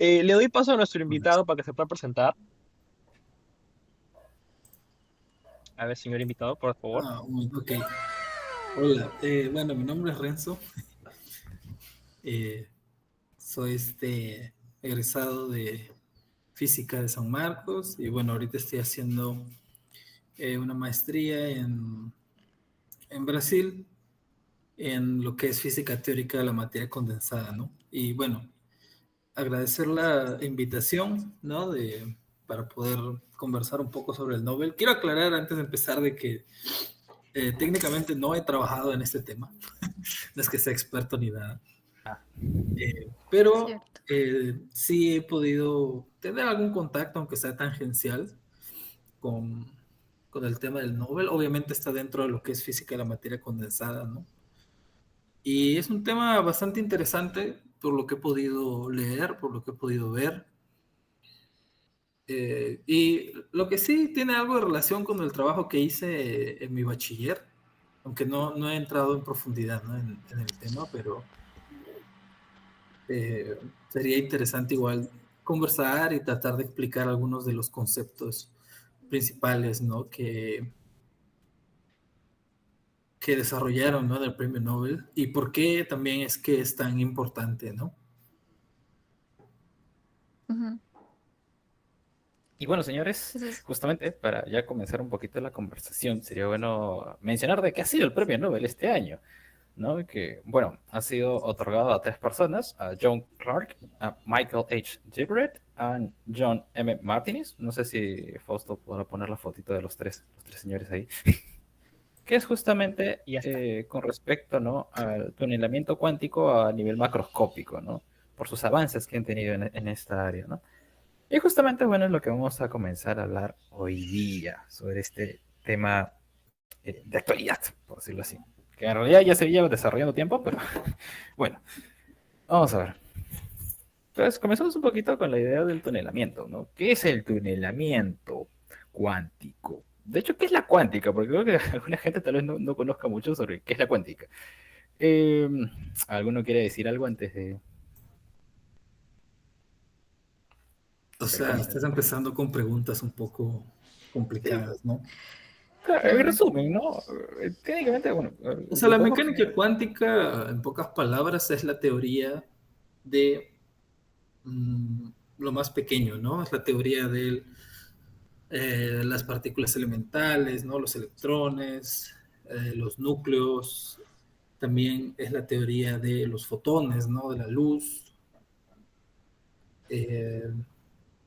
Le doy paso a nuestro invitado para que se pueda presentar. A ver, señor invitado, por favor. Ok. Hola, bueno, mi nombre es Renzo. eh, Soy egresado de Física de San Marcos y bueno, ahorita estoy haciendo una maestría en Brasil en lo que es física teórica de la materia condensada, ¿no? Y bueno, agradecer la invitación, ¿no? Para poder conversar un poco sobre el Nobel. Quiero aclarar antes de empezar de que técnicamente no he trabajado en este tema, no es que sea experto ni nada. Ah, Pero Cierto. sí he podido tener algún contacto, aunque sea tangencial, con, con el tema del Nobel. Obviamente está dentro de lo que es física de la materia condensada, ¿no? Y es un tema bastante interesante por lo que he podido leer, por lo que he podido ver. Y lo que sí tiene algo de relación con el trabajo que hice en mi bachiller, aunque no he entrado en profundidad, ¿no? en el tema, pero sería interesante igual conversar y tratar de explicar algunos de los conceptos principales, ¿no? que desarrollaron, ¿no? Del premio Nobel y por qué también es que es tan importante, ¿no? Ujú. Y bueno, señores, Entonces, justamente para ya comenzar un poquito la conversación, sería bueno mencionar de qué ha sido el premio Nobel este año, ¿no? Que, bueno, ha sido otorgado a tres personas, a John Clark, a Michael H. Gilbert, a John M. Martinez. No sé si Fausto podrá poner la fotito de los tres señores ahí, que es justamente y ya está. con respecto, ¿no? Al tunelamiento cuántico a nivel macroscópico, ¿no? Por sus avances que han tenido en esta área, ¿no? Y justamente, bueno, es lo que vamos a comenzar a hablar hoy día sobre este tema de actualidad, por decirlo así. Que en realidad ya se lleva desarrollando tiempo, pero bueno, vamos a ver. Entonces, comenzamos un poquito con la idea del tunelamiento, ¿no? ¿Qué es el tunelamiento cuántico? De hecho, ¿qué es la cuántica? Porque creo que alguna gente tal vez no conozca mucho sobre qué es la cuántica. Eh, ¿Alguno quiere decir algo antes O de sea, comenzar? estás empezando con preguntas un poco complicadas, ¿no? Claro, en claro. resumen, ¿no? Técnicamente, bueno, O sea, lo la podemos mecánica resumir. cuántica, en pocas palabras, es la teoría de mm, lo más pequeño, ¿no? Es la teoría de las partículas elementales, ¿no? Los electrones, los núcleos. También es la teoría de los fotones, ¿no? De la luz. Eh,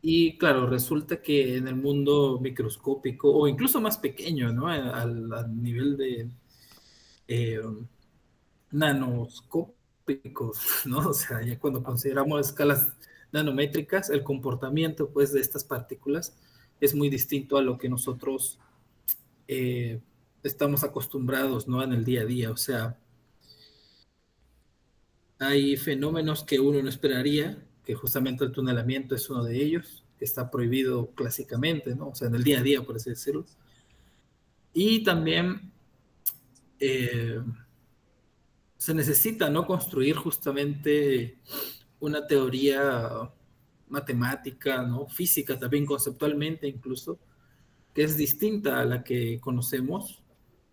y claro, resulta que en el mundo microscópico, o incluso más pequeño, ¿no? Al nivel de eh, nanoscópicos, ¿no? O sea, ya cuando consideramos escalas nanométricas, el comportamiento, pues, de estas partículas es muy distinto a lo que nosotros eh, estamos acostumbrados, ¿no? En el día a día. O sea, hay fenómenos que uno no esperaría, que justamente el tunelamiento es uno de ellos, que está prohibido clásicamente, ¿no? O sea, en el día a día, por así decirlo. Y también eh, se necesita, ¿no? Construir justamente una teoría matemática, ¿no? Física también conceptualmente incluso, que es distinta a la que conocemos,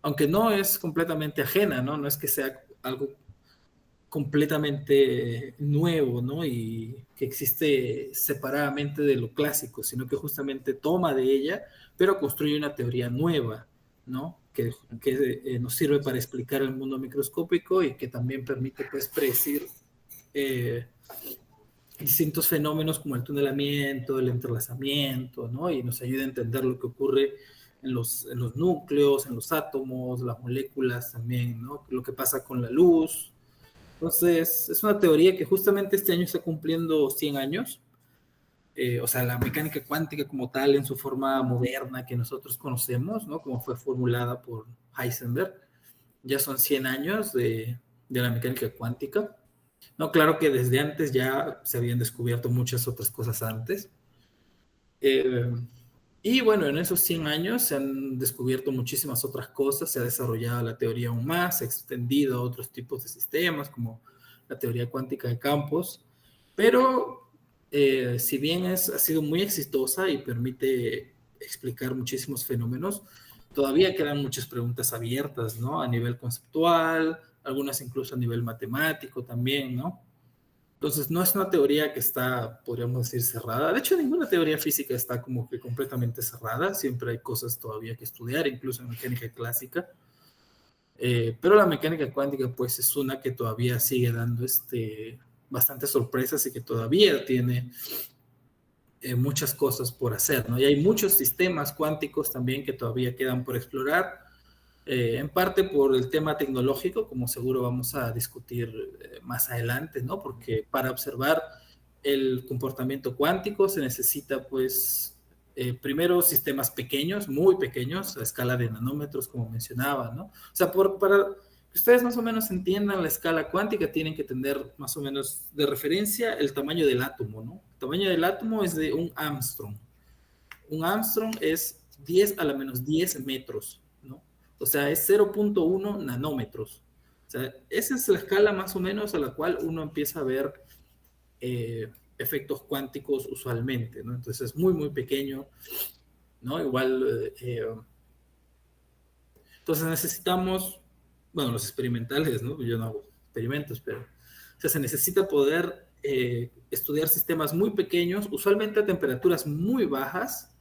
aunque no es completamente ajena, ¿no? No es que sea algo completamente nuevo, ¿no? Y que existe separadamente de lo clásico, sino que justamente toma de ella, pero construye una teoría nueva, ¿no? Que nos sirve para explicar el mundo microscópico y que también permite, pues, predecir eh, distintos fenómenos como el tunelamiento, el entrelazamiento, ¿no? Y nos ayuda a entender lo que ocurre en los núcleos, en los átomos, las moléculas también, ¿no? Lo que pasa con la luz. Entonces, es una teoría que justamente este año está cumpliendo 100 años. O sea, la mecánica cuántica como tal en su forma moderna que nosotros conocemos, ¿no? Como fue formulada por Heisenberg, ya son 100 años de la mecánica cuántica. No, claro que desde antes ya se habían descubierto muchas otras cosas antes. Eh, y bueno, en esos 100 años se han descubierto muchísimas otras cosas, se ha desarrollado la teoría aún más, se ha extendido a otros tipos de sistemas como la teoría cuántica de campos, pero si bien ha sido muy exitosa y permite explicar muchísimos fenómenos, todavía quedan muchas preguntas abiertas, ¿no? A nivel conceptual, algunas incluso a nivel matemático también, ¿no? Entonces, no es una teoría que está, podríamos decir, cerrada. De hecho, ninguna teoría física está como que completamente cerrada. Siempre hay cosas todavía que estudiar, incluso en mecánica clásica. Pero la mecánica cuántica, pues, es una que todavía sigue dando bastantes sorpresas y que todavía tiene muchas cosas por hacer, ¿no? Y hay muchos sistemas cuánticos también que todavía quedan por explorar, en parte por el tema tecnológico, como seguro vamos a discutir más adelante, ¿no? Porque para observar el comportamiento cuántico se necesita, pues, primero sistemas pequeños, muy pequeños, a escala de nanómetros, como mencionaba, ¿no? O sea, para que ustedes más o menos entiendan la escala cuántica, tienen que tener más o menos de referencia el tamaño del átomo, ¿no? El tamaño del átomo es de un Armstrong. Un Armstrong es 10 a la menos 10 metros, ¿no? O sea, es 0.1 nanómetros. O sea, esa es la escala más o menos a la cual uno empieza a ver efectos cuánticos usualmente, ¿no? Entonces es muy, muy pequeño, ¿no? Igual, entonces necesitamos, bueno, los experimentales, ¿no? Yo no hago experimentos, pero, o sea, se necesita poder estudiar sistemas muy pequeños, usualmente a temperaturas muy bajas,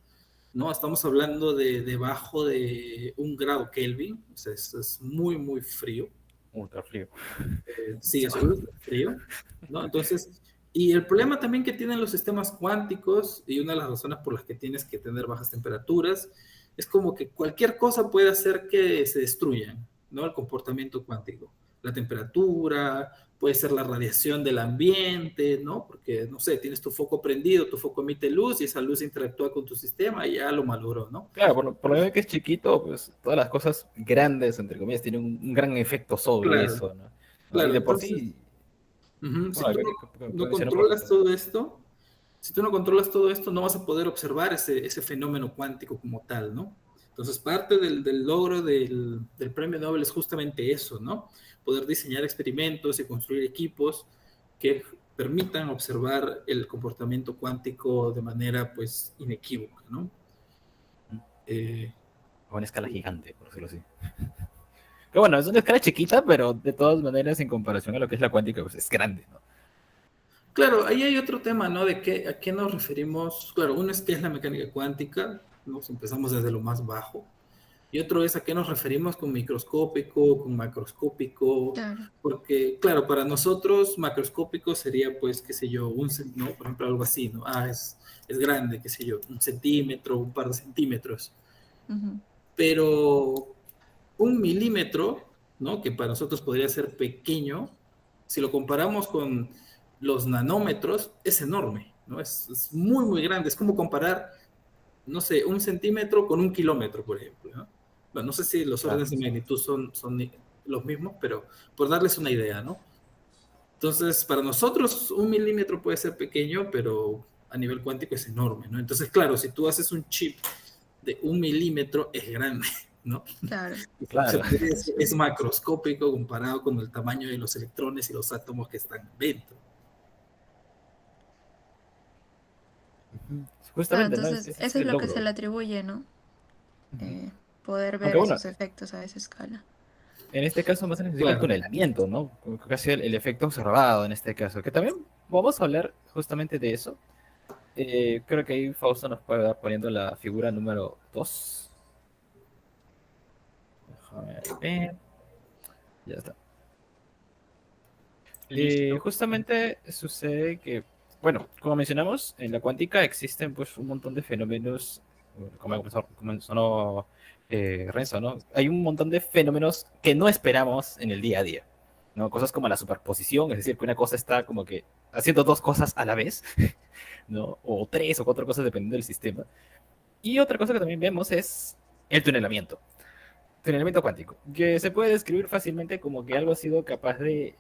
¿no? Estamos hablando de debajo de 1 grado Kelvin, o sea, es muy, muy frío. Ultra frío. Sí, es ultra frío, ¿no? Entonces, y el problema también que tienen los sistemas cuánticos, y una de las razones por las que tienes que tener bajas temperaturas, es como que cualquier cosa puede hacer que se destruyan, ¿no? El comportamiento cuántico. La temperatura, puede ser la radiación del ambiente, ¿no? Porque, no sé, tienes tu foco prendido, tu foco emite luz y esa luz interactúa con tu sistema y ya lo malogró, ¿no? Claro, por lo que es chiquito, pues todas las cosas grandes, entre comillas, tienen un gran efecto sobre Claro, eso, ¿no? ¿No? Y claro. de por Entonces, sí, si bueno, tú no puede mencionar un controlas poquito. todo esto, si tú no controlas todo esto, no vas a poder observar ese fenómeno cuántico como tal, ¿no? Entonces, parte del logro del premio Nobel es justamente eso, ¿no? Poder diseñar experimentos y construir equipos que permitan observar el comportamiento cuántico de manera, pues, inequívoca, ¿no? Eh, A una escala gigante, por decirlo así. Que bueno, es una escala chiquita, pero de todas maneras, en comparación a lo que es la cuántica, pues es grande, ¿no? claro, ahí hay otro tema, ¿no? A qué nos referimos. Claro, uno es qué es la mecánica cuántica, ¿no? Si empezamos desde lo más bajo. Y otro es a qué nos referimos con microscópico, con macroscópico, Claro. porque, claro, para nosotros macroscópico sería, pues, qué sé yo, ¿no? Por ejemplo, algo así, ¿no? Es grande, qué sé yo, 1 centímetro, un par de centímetros. Ujú. Pero 1 milímetro, ¿no? Que para nosotros podría ser pequeño, si lo comparamos con los nanómetros, es enorme, ¿no? Es muy, muy grande. Es como comparar, no sé, 1 centímetro con 1 kilómetro, por ejemplo, ¿no? Bueno, no sé si los Claro. órdenes de magnitud son los mismos, pero por darles una idea, ¿no? Entonces, para nosotros 1 milímetro puede ser pequeño, pero a nivel cuántico es enorme, ¿no? Entonces, claro, si tú haces un chip de 1 milímetro, es grande, ¿no? Claro. Claro. Es macroscópico comparado con el tamaño de los electrones y los átomos que están dentro. Claro, Justamente, ¿no? entonces Ese es eso es el lo que se logro. le atribuye, ¿no? Ujú. Poder ver Aunque bueno, esos efectos a esa escala. en este caso más se necesita el Claro. tunelamiento, ¿no? Como que casi el efecto observado en este caso, que también vamos a hablar justamente de eso. Creo que ahí Fausto nos puede dar poniendo la figura número 2. Déjame ver. Ya está. Listo. Justamente sucede que, bueno, como mencionamos, en la cuántica existen pues un montón de fenómenos, como mencionó Renzo, ¿no? Hay un montón de fenómenos que no esperamos en el día a día, ¿no? Cosas como la superposición, es decir, que una cosa está como que haciendo dos cosas a la vez, ¿no? O tres o cuatro cosas dependiendo del sistema. Y otra cosa que también vemos es el tunelamiento. Tunelamiento cuántico, que se puede describir fácilmente como que algo ha sido capaz de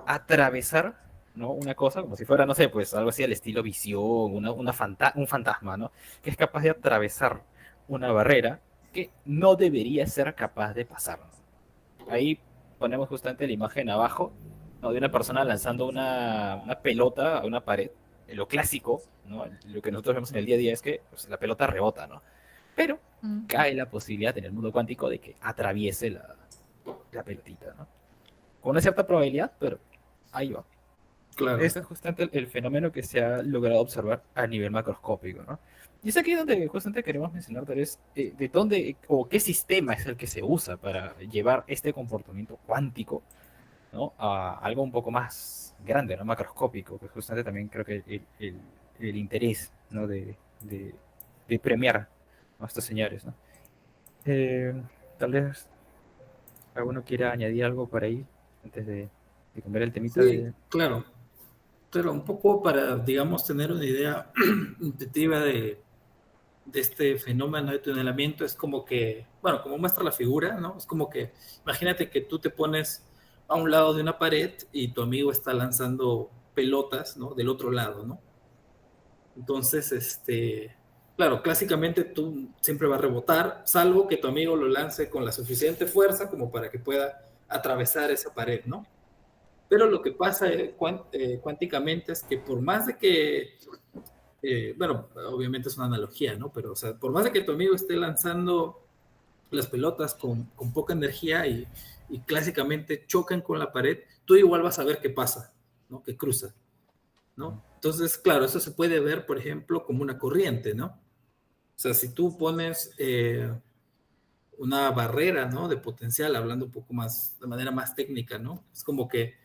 atravesar, ¿no? Una cosa, como si fuera, no sé, pues algo así al estilo visión, un fantasma, ¿no? Que es capaz de atravesar una barrera que no debería ser capaz de pasar, ¿no? Ahí ponemos justamente la imagen abajo, ¿no? De una persona lanzando una pelota a una pared, lo clásico, ¿no? Lo que nosotros vemos en el día a día es que pues, la pelota rebota, ¿no? Pero Mm. cae la posibilidad en el mundo cuántico de que atraviese la pelotita, ¿no? Con una cierta probabilidad, pero ahí va. Claro. Este es justamente el fenómeno que se ha logrado observar a nivel macroscópico, ¿no? Y es aquí donde justamente queremos mencionar tal vez de dónde o qué sistema es el que se usa para llevar este comportamiento cuántico, ¿no? A algo un poco más grande, ¿no? Macroscópico, que justamente también creo que el interés, ¿no? de premiar a estos señores, ¿no? Tal vez alguno quiera añadir algo por ahí antes de cambiar el temita Sí, de... claro. Pero un poco para, digamos, tener una idea intuitiva de este fenómeno de tunelamiento, es como que, bueno, como muestra la figura, ¿no? Es como que, imagínate que tú te pones a un lado de una pared y tu amigo está lanzando pelotas, ¿no? Del otro lado, ¿no? Entonces, claro, clásicamente tú siempre va a rebotar, salvo que tu amigo lo lance con la suficiente fuerza como para que pueda atravesar esa pared, ¿no? Pero lo que pasa cuánticamente es que por más de que, bueno, obviamente es una analogía, ¿no? Pero, o sea, por más de que tu amigo esté lanzando las pelotas con poca energía y clásicamente chocan con la pared, tú igual vas a ver qué pasa, ¿no? Que cruza, ¿no? Entonces, claro, eso se puede ver, por ejemplo, como una corriente, ¿no? O sea, si tú pones una barrera, ¿no? De potencial, hablando un poco más, de manera más técnica, ¿no? Es como que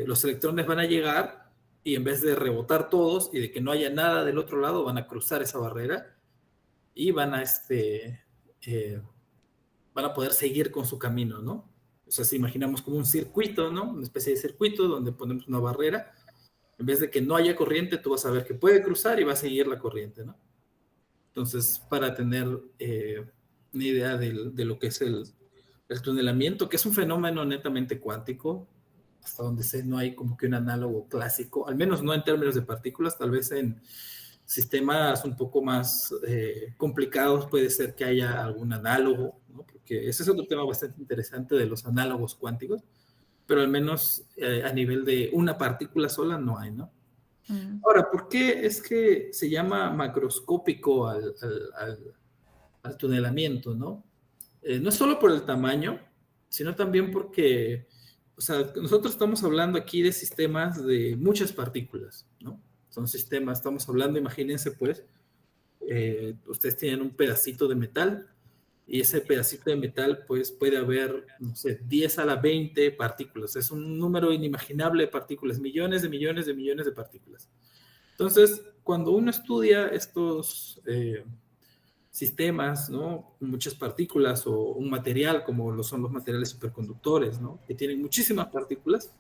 los electrones van a llegar y en vez de rebotar todos y de que no haya nada del otro lado, van a cruzar esa barrera y van a poder seguir con su camino, ¿no? O sea, si imaginamos como un circuito, ¿no? Una especie de circuito donde ponemos una barrera, en vez de que no haya corriente, tú vas a ver que puede cruzar y va a seguir la corriente, ¿no? Entonces, para tener una idea de lo que es el tunelamiento, que es un fenómeno netamente cuántico, hasta donde sé no hay como que un análogo clásico, al menos no en términos de partículas, tal vez en sistemas un poco más complicados puede ser que haya algún análogo, ¿no? Porque ese es otro tema bastante interesante de los análogos cuánticos, pero al menos a nivel de una partícula sola no hay, ¿no? Mm. Ahora, ¿por qué es que se llama macroscópico al tunelamiento, ¿no? No solo por el tamaño, sino también porque, o sea, nosotros estamos hablando aquí de sistemas de muchas partículas, ¿no? Son sistemas, estamos hablando, imagínense pues, ustedes tienen un pedacito de metal y ese pedacito de metal pues puede haber, no sé, 10 a la 20 partículas. Es un número inimaginable de partículas, millones de millones de millones de partículas. Entonces, cuando uno estudia estos sistemas, ¿no? Muchas partículas o un material como lo son los materiales superconductores, ¿no? Que tienen muchísimas partículas,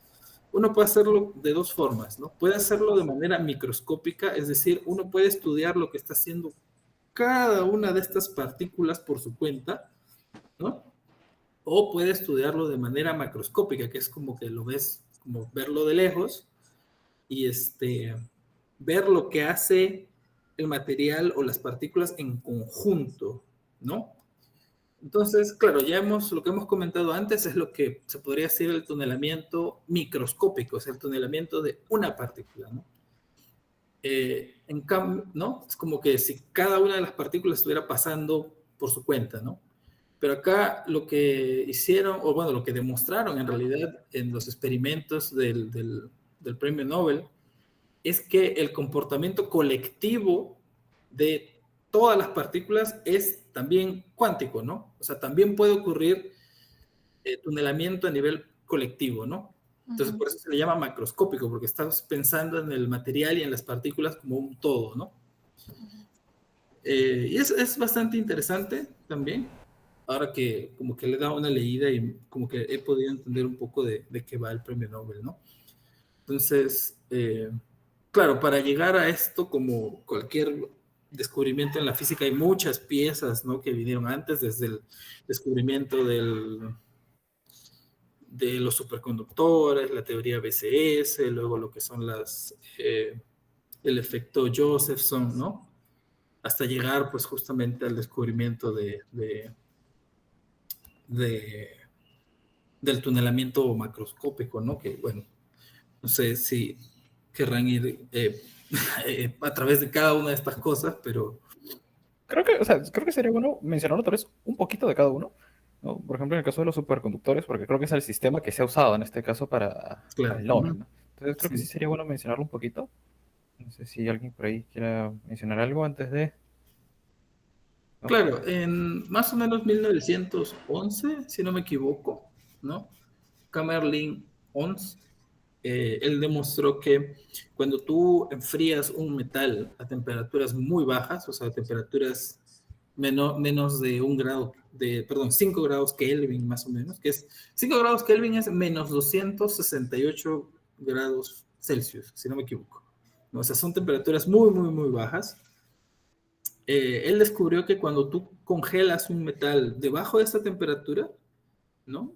uno puede hacerlo de dos formas, ¿no? Puede hacerlo de manera microscópica, es decir, uno puede estudiar lo que está haciendo cada una de estas partículas por su cuenta, ¿no? O puede estudiarlo de manera macroscópica, que es como que lo ves, como verlo de lejos y ver lo que hace el material o las partículas en conjunto, ¿no? Entonces, claro, lo que hemos comentado antes es lo que se podría decir el tunelamiento microscópico, es el tunelamiento de una partícula, ¿no? En cambio, ¿no? Es como que si cada una de las partículas estuviera pasando por su cuenta, ¿no? Pero acá lo que hicieron, o bueno, lo que demostraron en realidad en los experimentos del premio Nobel, es que el comportamiento colectivo de todas las partículas es también cuántico, ¿no? O sea, también puede ocurrir tunelamiento a nivel colectivo, ¿no? Entonces, Ujú. por eso se le llama macroscópico, porque estamos pensando en el material y en las partículas como un todo, ¿no? Y es bastante interesante también, ahora que como que le he dado una leída y como que he podido entender un poco de qué va el premio Nobel, ¿no? Entonces, claro, para llegar a esto, como cualquier descubrimiento en la física, hay muchas piezas, ¿no? Que vinieron antes, desde el descubrimiento de los superconductores, la teoría BCS, luego lo que son el efecto Josephson, ¿no? Hasta llegar, pues, justamente al descubrimiento de- del tunelamiento macroscópico, ¿no? Que, bueno, no sé si querrán ir a través de cada una de estas cosas, pero Creo que, o sea, creo que sería bueno mencionar otra vez un poquito de cada uno, ¿no? Por ejemplo, en el caso de los superconductores, porque creo que es el sistema que se ha usado en este caso para claro. el lore, ¿no? Entonces creo que Sí. sí sería bueno mencionarlo un poquito. No sé si alguien por ahí quiera mencionar algo antes de... ¿no? Claro, en más o menos 1911, si no me equivoco, ¿no? Kamerlingh Onnes, él demostró que cuando tú enfrías un metal a temperaturas muy bajas, o sea, a temperaturas menos de un grado, perdón, 5 grados Kelvin más o menos, que es 5 grados Kelvin es menos 268 grados Celsius, si no me equivoco. ¿No? O sea, son temperaturas muy, muy, muy bajas. Él descubrió que cuando tú congelas un metal debajo de esta temperatura, ¿no?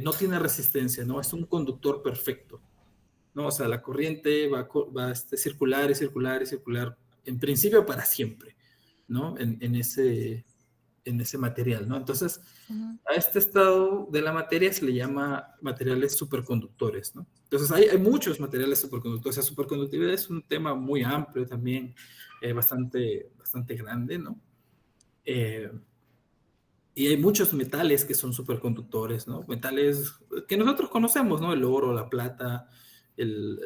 No tiene resistencia, ¿no? Es un conductor perfecto, ¿no? O sea, la corriente va a circular y circular y circular, en principio para siempre, ¿no? En ese material, ¿no? Entonces, Ujú. a este estado de la materia se le llama materiales superconductores, ¿no? Entonces, hay muchos materiales superconductores. La superconductividad es un tema muy amplio también, bastante grande, ¿no? Eh, y hay muchos metales que son superconductores, ¿no? Metales que nosotros conocemos, ¿no? El oro, la plata, el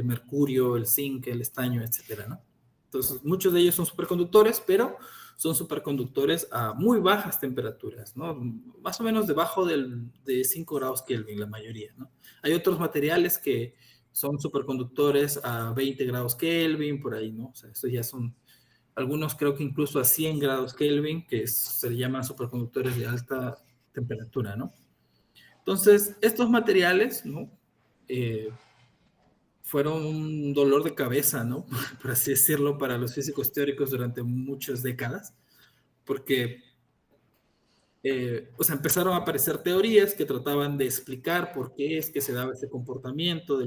mercurio, el zinc, el estaño, etcétera, ¿no? Entonces, muchos de ellos son superconductores, pero son superconductores a muy bajas temperaturas, ¿no? Más o menos debajo de 5 grados Kelvin, la mayoría, ¿no? Hay otros materiales que son superconductores a 20 grados Kelvin, por ahí, ¿no? O sea, estos ya son algunos creo que incluso a 100 grados Kelvin, que se le llaman superconductores de alta temperatura, ¿no? Entonces, estos materiales, ¿no? Eh, fueron un dolor de cabeza, ¿no? Por así decirlo, para los físicos teóricos durante muchas décadas, porque, o sea, empezaron a aparecer teorías que trataban de explicar por qué es que se daba ese comportamiento de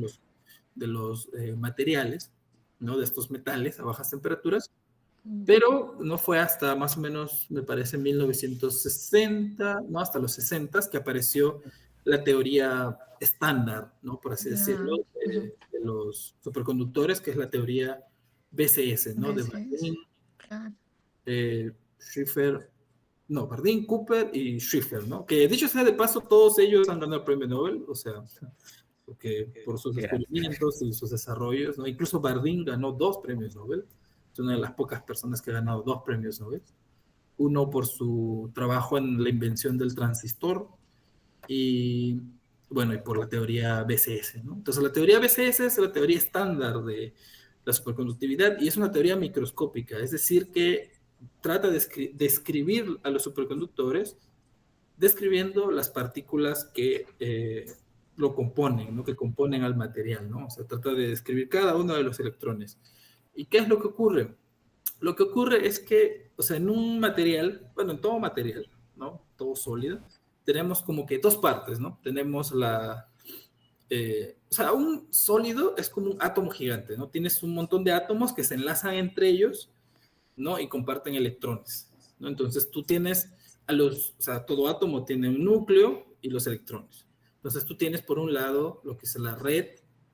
los materiales, ¿no? De estos metales a bajas temperaturas. Pero no fue hasta más o menos, me parece, 1960, no, hasta los 60 que apareció la teoría estándar, ¿no? Por así decirlo, Ya. Ujú. de los superconductores, que es la teoría BCS, ¿no? De Veces. Bardeen, Claro. Schiffer, no, Bardeen, Cooper y Schiffer, ¿no? Que dicho sea de paso, todos ellos han ganado el premio Nobel, o sea, porque por sus Qué grande. descubrimientos y sus desarrollos, ¿no? Incluso Bardeen ganó 2 premios Nobel. Es una de las pocas personas que ha ganado 2 premios Nobel. Uno por su trabajo en la invención del transistor y, bueno, y por la teoría BCS, ¿no? Entonces, la teoría BCS es la teoría estándar de la superconductividad y es una teoría microscópica, es decir, que trata de describir a los superconductores describiendo las partículas que lo componen, ¿no? Que componen al material, ¿no? O sea, trata de describir cada uno de los electrones. ¿Y qué es lo que ocurre? Lo que ocurre es que, o sea, en un material, bueno, en todo material, ¿no? Todo sólido, tenemos como que dos partes, ¿no? Tenemos o sea, un sólido es como un átomo gigante, ¿no? Tienes un montón de átomos que se enlazan entre ellos, ¿no? Y comparten electrones, ¿no? Entonces tú tienes o sea, todo átomo tiene un núcleo y los electrones. Entonces tú tienes por un lado lo que es la red,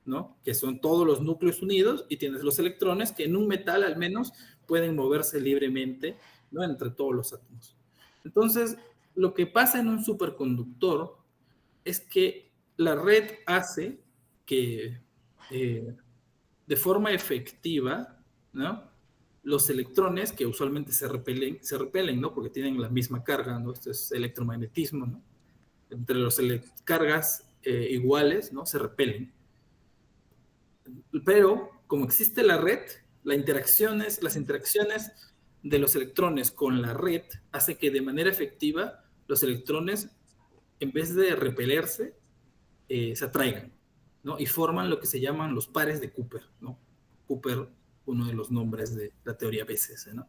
¿no? Que son todos los núcleos unidos y tienes los electrones que en un metal al menos pueden moverse libremente, ¿no? Entre todos los átomos. Entonces, lo que pasa en un superconductor es que la red hace que de forma efectiva, ¿no? Los electrones que usualmente se repelen, ¿no? Porque tienen la misma carga, ¿no? Esto es electromagnetismo, ¿no? Entre las cargas iguales, ¿no? Se repelen. Pero como existe la red, las interacciones de los electrones con la red hace que de manera efectiva los electrones, en vez de repelerse, se atraigan, ¿no? Y forman lo que se llaman los pares de Cooper, ¿no? Cooper, uno de los nombres de la teoría BCS, ¿no?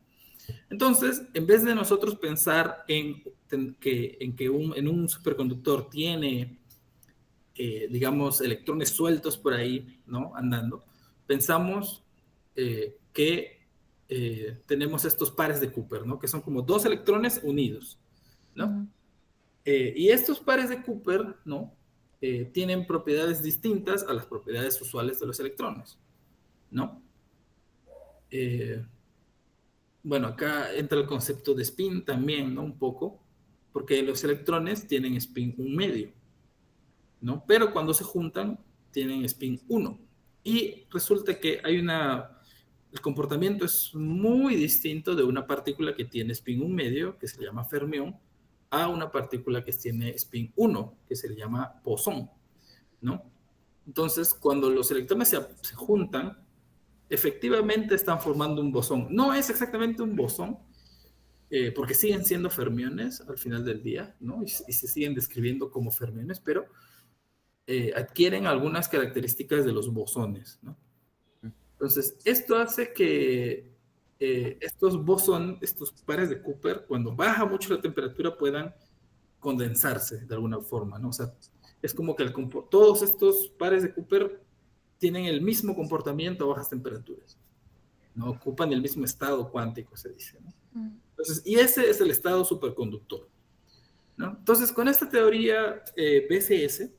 Entonces, en vez de nosotros pensar en un superconductor tiene digamos, electrones sueltos por ahí, ¿no? Andando, pensamos que tenemos estos pares de Cooper, ¿no? Que son como dos electrones unidos, ¿no? Ujú. Y estos pares de Cooper, ¿no? Tienen propiedades distintas a las propiedades usuales de los electrones. ¿no? Eh, bueno, acá entra el concepto de spin también, ¿no? Un poco, porque los electrones tienen spin 1 medio, ¿no? Pero cuando se juntan, tienen spin 1. Y resulta que el comportamiento es muy distinto de una partícula que tiene spin 1 medio, que se llama fermión, a una partícula que tiene spin 1, que se le llama bosón, ¿no? Entonces, cuando los electrones se juntan, efectivamente están formando un bosón. No es exactamente un bosón, porque siguen siendo fermiones al final del día, ¿no? Y se siguen describiendo como fermiones, pero adquieren algunas características de los bosones, ¿no? Entonces, esto hace que estos pares de Cooper, cuando baja mucho la temperatura, puedan condensarse de alguna forma, ¿no? O sea, es como que todos estos pares de Cooper tienen el mismo comportamiento a bajas temperaturas, ¿no? Ocupan el mismo estado cuántico, se dice, ¿no? Entonces, y ese es el estado superconductor, ¿no? Entonces, con esta teoría BCS,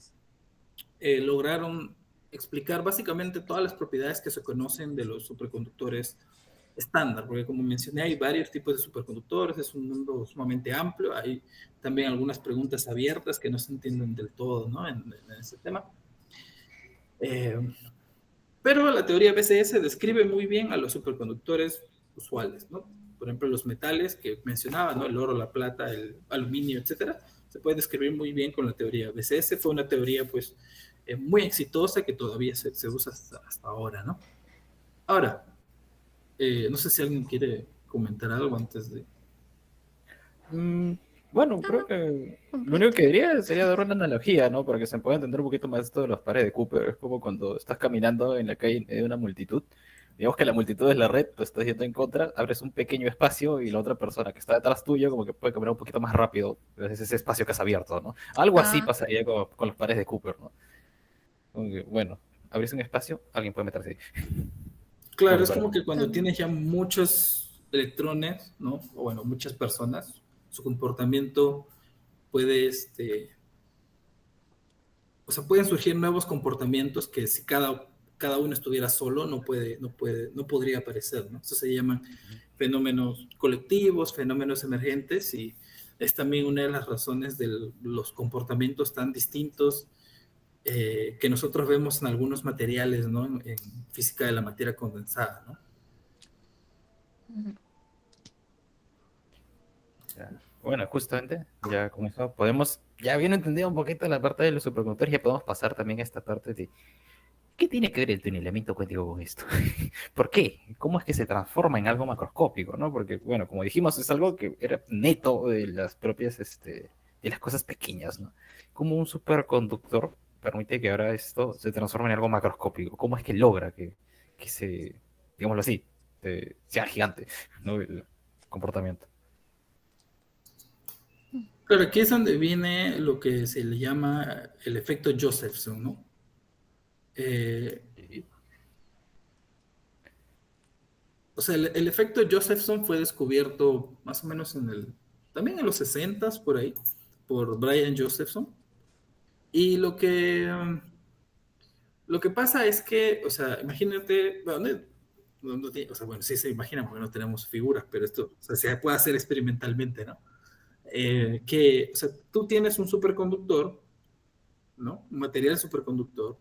lograron explicar básicamente todas las propiedades que se conocen de los superconductores estándar, porque como mencioné, hay varios tipos de superconductores, es un mundo sumamente amplio, hay también algunas preguntas abiertas que no se entienden del todo, ¿no? en ese tema. Pero la teoría BCS describe muy bien a los superconductores usuales, ¿no? Por ejemplo, los metales que mencionaba, ¿no? El oro, la plata, el aluminio, etcétera, se puede describir muy bien con la teoría BCS. Fue una teoría, pues, muy exitosa que todavía se usa hasta ahora, ¿no? Ahora, no sé si alguien quiere comentar algo antes de... Bueno, creo que lo único que diría sería dar una analogía, ¿no? Para que se pueda entender un poquito más esto de los pares de Cooper. Es como cuando estás caminando en la calle en medio de una multitud. Digamos que la multitud es la red, tú estás yendo en contra, abres un pequeño espacio y la otra persona que está detrás tuyo como que puede caminar un poquito más rápido. Es ese espacio que has abierto, ¿no? Algo así pasaría con los pares de Cooper, ¿no? Como que, bueno, abrís un espacio, alguien puede meterse ahí. Claro, es como que cuando tienes ya muchos electrones, ¿no? O bueno, muchas personas, su comportamiento puede, o sea, pueden surgir nuevos comportamientos que si cada uno estuviera solo no podría aparecer, ¿no? Eso se llaman fenómenos colectivos, fenómenos emergentes, y es también una de las razones de los comportamientos tan distintos que nosotros vemos en algunos materiales, ¿no? En física de la materia condensada, ¿no? Bueno, justamente, ya con eso podemos, ya bien entendido un poquito la parte de los superconductores, ya podemos pasar también a esta parte de ¿qué tiene que ver el tunelamiento cuántico con esto? ¿Por qué? ¿Cómo es que se transforma en algo macroscópico, no? Porque, bueno, como dijimos, es algo que era neto de las propias, de las cosas pequeñas, ¿no? Como un superconductor permite que ahora esto se transforme en algo macroscópico. ¿Cómo es que logra que se, digámoslo así, sea gigante, ¿no? El comportamiento. Claro, aquí es donde viene lo que se le llama el efecto Josephson, ¿no? O sea, el efecto Josephson fue descubierto más o menos también en los 60s, por ahí, por Brian Josephson. Y lo que pasa es que, o sea, imagínate, bueno, o sea, bueno, sí se imagina porque no tenemos figuras, pero esto, o sea, se puede hacer experimentalmente, ¿no? O sea, tú tienes un superconductor, ¿no? Un material superconductor. O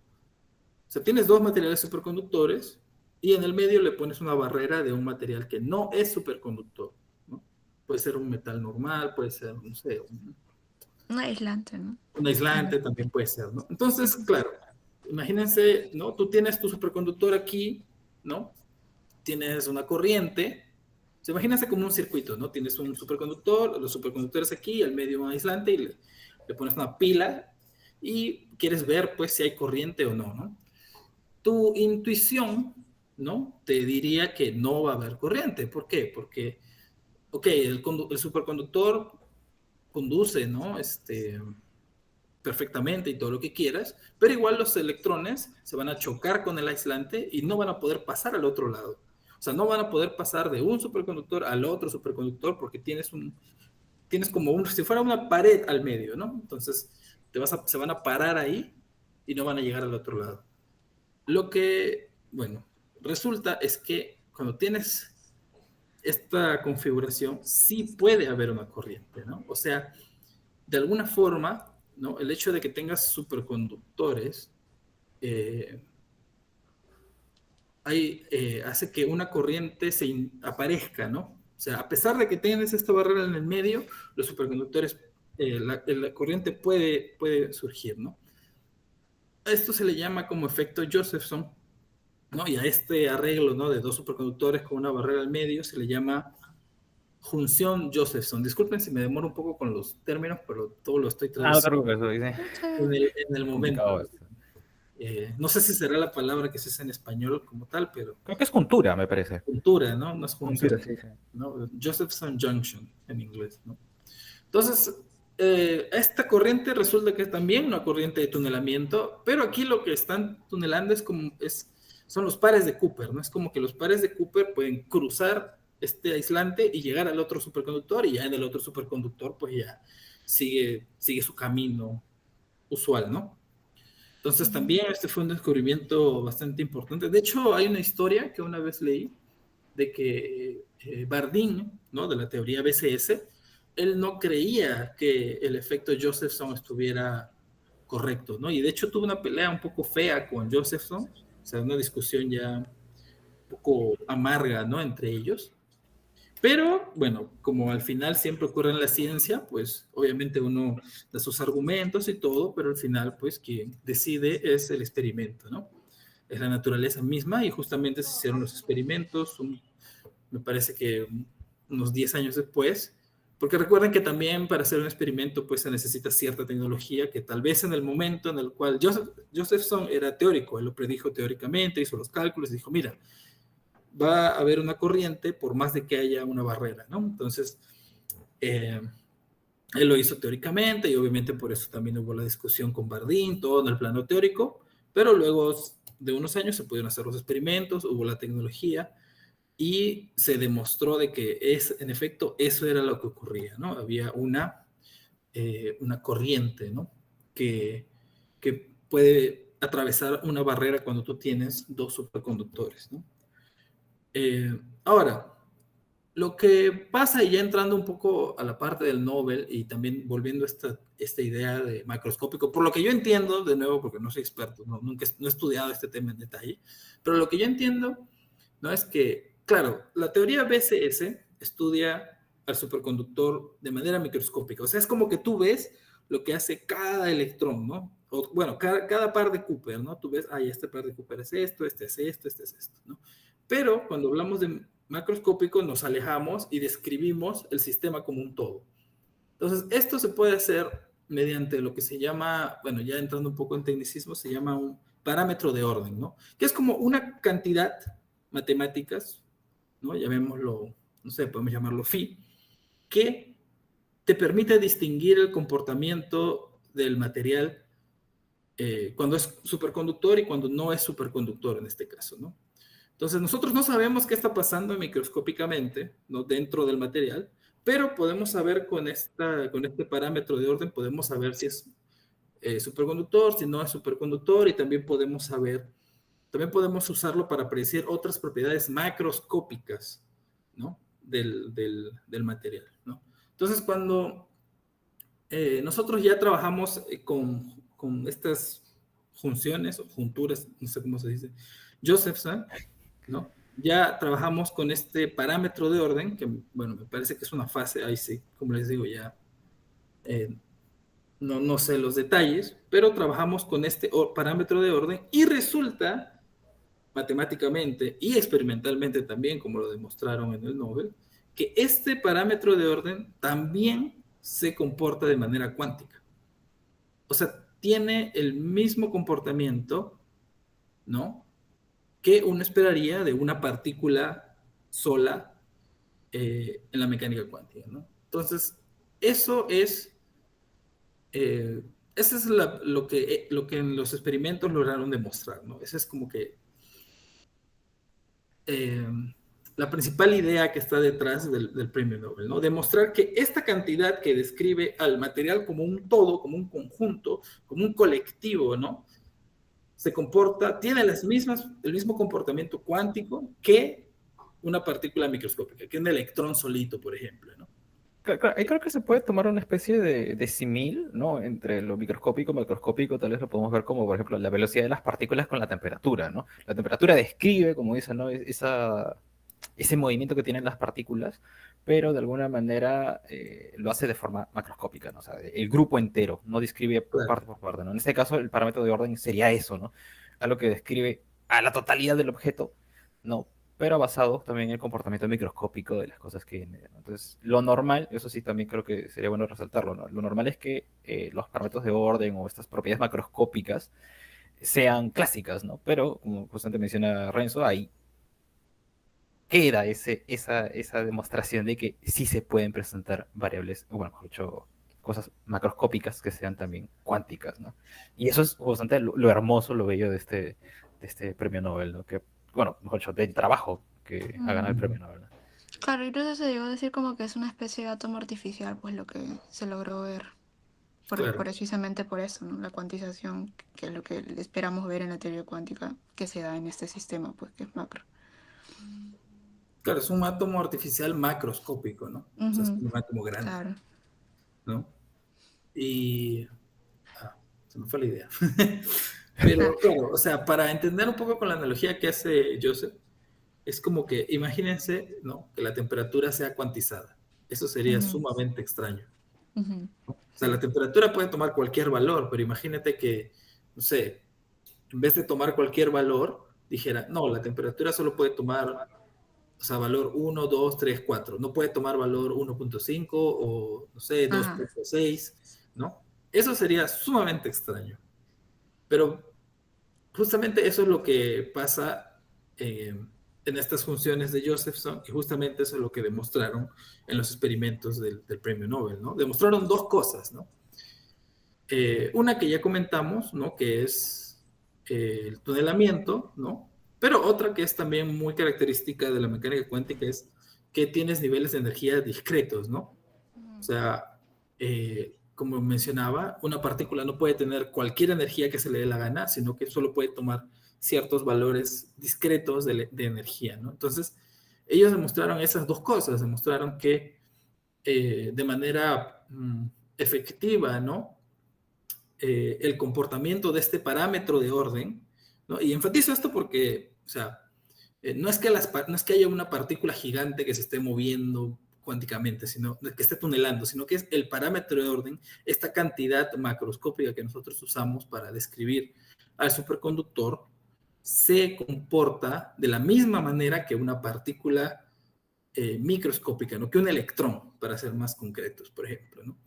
sea, tienes dos materiales superconductores y en el medio le pones una barrera de un material que no es superconductor, ¿no? Puede ser un metal normal, puede ser, no sé, un aislante, ¿no? un aislante también puede ser, ¿no? Entonces, claro, imagínense, ¿no? Tú tienes tu superconductor aquí, ¿no? Tienes una corriente. O sea, imagínense como un circuito, ¿no? Tienes un superconductor, los superconductores aquí, al medio un aislante y le pones una pila y quieres ver, pues, si hay corriente o no, ¿no? Tu intuición, ¿no? Te diría que no va a haber corriente. ¿Por qué? Porque, ok, el superconductor conduce, ¿no? Perfectamente y todo lo que quieras, pero igual los electrones se van a chocar con el aislante y no van a poder pasar al otro lado. O sea, no van a poder pasar de un superconductor al otro superconductor porque tienes como si fuera una pared al medio, ¿no? Entonces, se van a parar ahí y no van a llegar al otro lado. Bueno, resulta es que cuando tienes esta configuración, sí puede haber una corriente, ¿no? O sea, de alguna forma, ¿no? El hecho de que tengas superconductores hace que una corriente aparezca, ¿no? O sea, a pesar de que tienes esta barrera en el medio, los superconductores, la corriente puede surgir, ¿no? Esto se le llama como efecto Josephson, ¿no? Y a este arreglo, ¿no? De dos superconductores con una barrera al medio se le llama junción Josephson. Disculpen si me demoro un poco con los términos, pero todo lo estoy No te traduciendo preocupes, lo dice. en el Complicado momento. esto. No sé si será la palabra que se usa en español como tal, pero Creo que es cultura, me parece. cultura, ¿no? No es junción, Cultura, sí. ¿no? Josephson Junction en inglés, ¿no? Entonces, esta corriente resulta que es también una corriente de tunelamiento, pero aquí lo que están tunelando son los pares de Cooper, ¿no? Es como que los pares de Cooper pueden cruzar este aislante y llegar al otro superconductor, y ya en el otro superconductor, pues ya sigue su camino usual, ¿no? Entonces también este fue un descubrimiento bastante importante. De hecho, hay una historia que una vez leí de que Bardeen, ¿no? De la teoría BCS, él no creía que el efecto Josephson estuviera correcto, ¿no? Y de hecho tuvo una pelea un poco fea con Josephson, o sea, una discusión ya un poco amarga, ¿no? Entre ellos. Pero, bueno, como al final siempre ocurre en la ciencia, pues obviamente uno da sus argumentos y todo, pero al final, pues quien decide es el experimento, ¿no? Es la naturaleza misma, y justamente se hicieron los experimentos, me parece que unos 10 años después, porque recuerden que también para hacer un experimento pues se necesita cierta tecnología que tal vez en el momento en el cual Josephson era teórico, él lo predijo teóricamente, hizo los cálculos y dijo, mira, va a haber una corriente por más de que haya una barrera, ¿no? Entonces, él lo hizo teóricamente, y obviamente por eso también hubo la discusión con Bardeen, todo en el plano teórico, pero luego de unos años se pudieron hacer los experimentos, hubo la tecnología, y se demostró de que en efecto eso era lo que ocurría, ¿no? Había una corriente, ¿no? Que puede atravesar una barrera cuando tú tienes dos superconductores, ¿no? Ahora, lo que pasa, y ya entrando un poco a la parte del Nobel y también volviendo a esta idea de macroscópico, por lo que yo entiendo, de nuevo, porque no soy experto, no he estudiado este tema en detalle, pero lo que yo entiendo, ¿no? Es que, claro, la teoría BCS estudia al superconductor de manera microscópica, o sea, es como que tú ves lo que hace cada electrón, ¿no? O, bueno, cada par de Cooper, ¿no? Tú ves, este par de Cooper es esto, este es esto, este es esto, ¿no? Pero cuando hablamos de macroscópico nos alejamos y describimos el sistema como un todo. Entonces, esto se puede hacer mediante lo que se llama, bueno, ya entrando un poco en tecnicismo, se llama un parámetro de orden, ¿no? Que es como una cantidad matemáticas, ¿no? Llamémoslo, no sé, podemos llamarlo phi, que te permite distinguir el comportamiento del material cuando es superconductor y cuando no es superconductor en este caso, ¿no? Entonces, nosotros no sabemos qué está pasando microscópicamente, ¿no? Dentro del material, pero podemos saber con este parámetro de orden, podemos saber si es superconductor, si no es superconductor, y también podemos usarlo para predecir otras propiedades macroscópicas, ¿no? del material, ¿no? Entonces, cuando nosotros ya trabajamos con estas junciones o junturas, no sé cómo se dice, Josephson, ¿no? Ya trabajamos con este parámetro de orden, que, bueno, me parece que es una fase, ahí sí, como les digo, ya no sé los detalles, pero trabajamos con este parámetro de orden, y resulta, matemáticamente y experimentalmente también, como lo demostraron en el Nobel, que este parámetro de orden también se comporta de manera cuántica. O sea, tiene el mismo comportamiento, ¿no?, que uno esperaría de una partícula sola en la mecánica cuántica, ¿no? Entonces, eso es lo que en los experimentos lograron demostrar, ¿no? Esa es como que la principal idea que está detrás del premio Nobel, ¿no? Demostrar que esta cantidad que describe al material como un todo, como un conjunto, como un colectivo, ¿no?, se comporta, tiene el mismo comportamiento cuántico que una partícula microscópica, que un electrón solito, por ejemplo, ¿no? Ahí creo que se puede tomar una especie de símil, ¿no? Entre lo microscópico y macroscópico, tal vez lo podemos ver como, por ejemplo, la velocidad de las partículas con la temperatura, ¿no? La temperatura describe, como dicen, ¿no? Ese movimiento que tienen las partículas, pero de alguna manera lo hace de forma macroscópica, ¿no? O sea, el grupo entero, no describe Claro. parte por parte, ¿no? En este caso, el parámetro de orden sería eso, ¿no? Algo que describe a la totalidad del objeto, ¿no? Pero basado también en el comportamiento microscópico de las cosas que generan. Entonces, lo normal, eso sí también creo que sería bueno resaltarlo, ¿no? Lo normal es que los parámetros de orden o estas propiedades macroscópicas sean clásicas, ¿no? Pero, como justamente menciona Renzo, ahí queda esa demostración de que sí se pueden presentar variables, o bueno, mejor dicho, cosas macroscópicas que sean también cuánticas, ¿no? Y eso es bastante lo hermoso, lo bello de este premio Nobel, ¿no? Que, bueno, mejor dicho, del trabajo que ha ganado el premio Nobel, ¿no? Claro, incluso se llegó a decir como que es una especie de átomo artificial, pues lo que se logró ver. Claro. Precisamente por eso, ¿no? La cuantización, que es lo que esperamos ver en la teoría cuántica, que se da en este sistema, pues que es macro. Claro, es un átomo artificial macroscópico, ¿no? O sea, es Ujú, un átomo grande, claro. ¿no? Y... se me fue la idea. Pero claro, o sea, para entender un poco con la analogía que hace Joseph, es como que imagínense, ¿no? Que la temperatura sea cuantizada. Eso sería Ujú, sumamente extraño. ujú. O sea, la Sí. temperatura puede tomar cualquier valor, pero imagínate que, no sé, en vez de tomar cualquier valor, dijera, no, la temperatura solo puede tomar, o sea, valor 1, 2, 3, 4. No puede tomar valor 1.5 o, no sé, Ajá. 2.6, ¿no? Eso sería sumamente extraño. Pero justamente eso es lo que pasa en estas funciones de Josephson, y justamente eso es lo que demostraron en los experimentos del premio Nobel, ¿no? Demostraron dos cosas, ¿no? Una que ya comentamos, ¿no? Que es el tunelamiento, ¿no? Pero otra que es también muy característica de la mecánica cuántica es que tienes niveles de energía discretos, ¿no? O Ujú. sea, como mencionaba, una partícula no puede tener cualquier energía que se le dé la gana, sino que solo puede tomar ciertos valores discretos de energía, ¿no? Entonces, ellos demostraron esas dos cosas, demostraron que de manera efectiva, ¿no? El comportamiento de este parámetro de orden, ¿no? Y enfatizo esto porque, o sea, no es que no es que haya una partícula gigante que se esté moviendo cuánticamente, sino que esté tunelando, sino que es el parámetro de orden, esta cantidad macroscópica que nosotros usamos para describir al superconductor, se comporta de la misma manera que una partícula microscópica, ¿no? Que un electrón, para ser más concretos, por ejemplo, ¿no?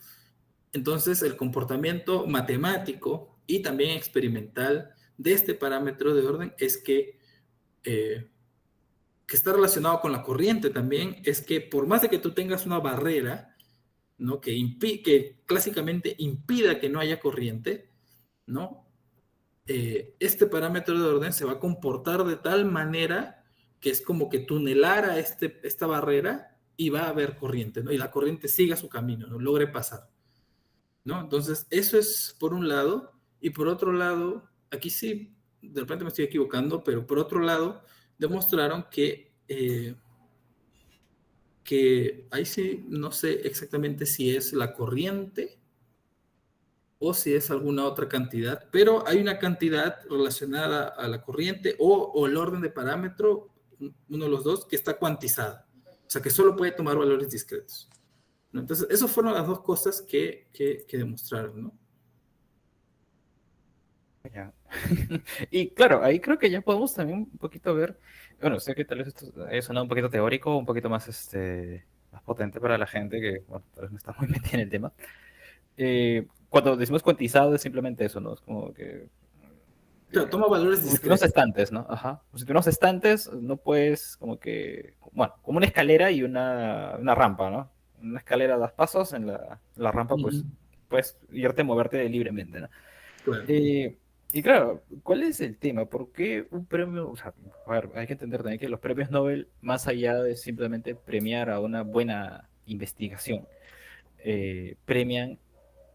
Entonces, el comportamiento matemático y también experimental de este parámetro de orden es eh, que está relacionado con la corriente también, es que por más de que tú tengas una barrera, ¿no? Que clásicamente impida que no haya corriente, ¿no? Este parámetro de orden se va a comportar de tal manera que es como que tunelara esta barrera y va a haber corriente, ¿no? Y la corriente siga su camino, no logre pasar, ¿no? Entonces, eso es por un lado, y por otro lado, aquí sí, de repente me estoy equivocando, pero por otro lado, demostraron que ahí sí, no sé exactamente si es la corriente o si es alguna otra cantidad, pero hay una cantidad relacionada a la corriente o el orden de parámetro, uno de los dos, que está cuantizada, o sea, que solo puede tomar valores discretos, ¿no? Entonces, esas fueron las dos cosas que demostraron, ¿no? Ya. Y claro, ahí creo que ya podemos también un poquito ver, bueno, sé que tal vez esto haya sonado un poquito teórico, un poquito más, más potente para la gente que, bueno, tal vez no está muy metida en el tema. Cuando decimos cuantizado es simplemente eso, ¿no? Es como que Claro, toma valores como si tuviéramos discretos. estantes, ¿no? Ajá. Como si tuviéramos estantes, no puedes como que, bueno, como una escalera y una rampa, ¿no? Una escalera das pasos, en la rampa pues Ujú, puedes irte, moverte libremente, ¿no? claro. Eh, y claro, ¿cuál es el tema? ¿Por qué un premio? O sea, a ver, hay que entender también que los premios Nobel, más allá de simplemente premiar a una buena investigación, premian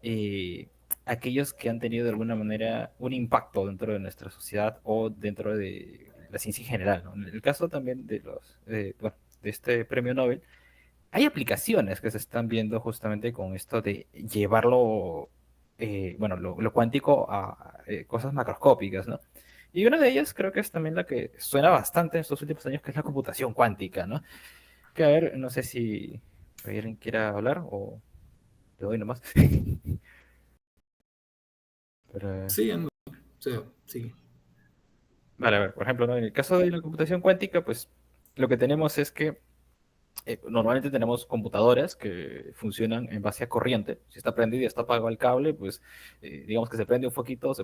eh, aquellos que han tenido de alguna manera un impacto dentro de nuestra sociedad o dentro de la ciencia en general, ¿no? En el caso también de bueno, de este premio Nobel, hay aplicaciones que se están viendo justamente con esto de llevarlo, bueno, lo cuántico a cosas macroscópicas, ¿no? Y una de ellas creo que es también la que suena bastante en estos últimos años, que es la computación cuántica, ¿no? Que a ver, no sé si alguien quiera hablar o te doy nomás. Pero, Sí, o sea, sí. vale, a ver, por ejemplo, ¿no? En el caso de la computación cuántica, pues lo que tenemos es que normalmente tenemos computadoras que funcionan en base a corriente. Si está prendido y está apagado el cable, pues digamos que se prende un foquito o se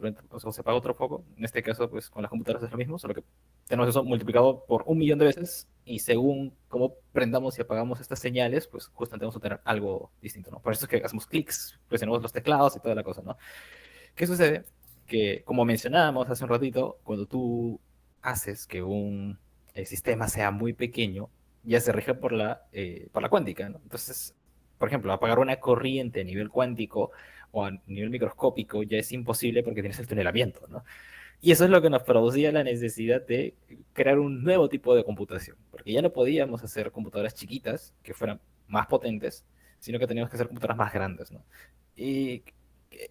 apaga otro foco. En este caso, pues con las computadoras es lo mismo, solo que tenemos eso multiplicado por 1 millón de veces y según cómo prendamos y apagamos estas señales, pues justamente vamos a tener algo distinto, ¿no? Por eso es que hacemos clics, presionamos los teclados y toda la cosa, ¿no? ¿Qué sucede? Que, como mencionábamos hace un ratito, cuando tú haces que un sistema sea muy pequeño, ya se rige por la cuántica, ¿no? Entonces, por ejemplo, apagar una corriente a nivel cuántico o a nivel microscópico ya es imposible porque tienes el tunelamiento, ¿no? Y eso es lo que nos producía la necesidad de crear un nuevo tipo de computación, porque ya no podíamos hacer computadoras chiquitas que fueran más potentes, sino que teníamos que hacer computadoras más grandes, ¿no? Y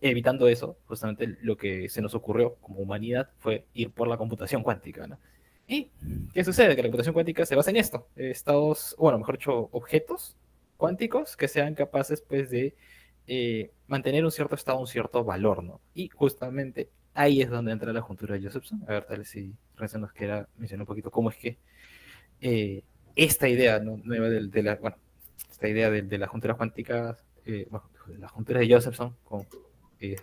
evitando eso, justamente lo que se nos ocurrió como humanidad fue ir por la computación cuántica, ¿no? ¿Y qué sucede? Que la computación cuántica se basa en esto, estados, bueno, mejor dicho, objetos cuánticos que sean capaces, pues, de mantener un cierto estado, un cierto valor, ¿no? Y justamente ahí es donde entra la juntura de Josephson. A ver, tal vez si Renzo nos quiera mencionar un poquito cómo es que esta idea, ¿no? nueva bueno, esta idea de la juntura cuántica, bueno, de la juntura de Josephson con eh,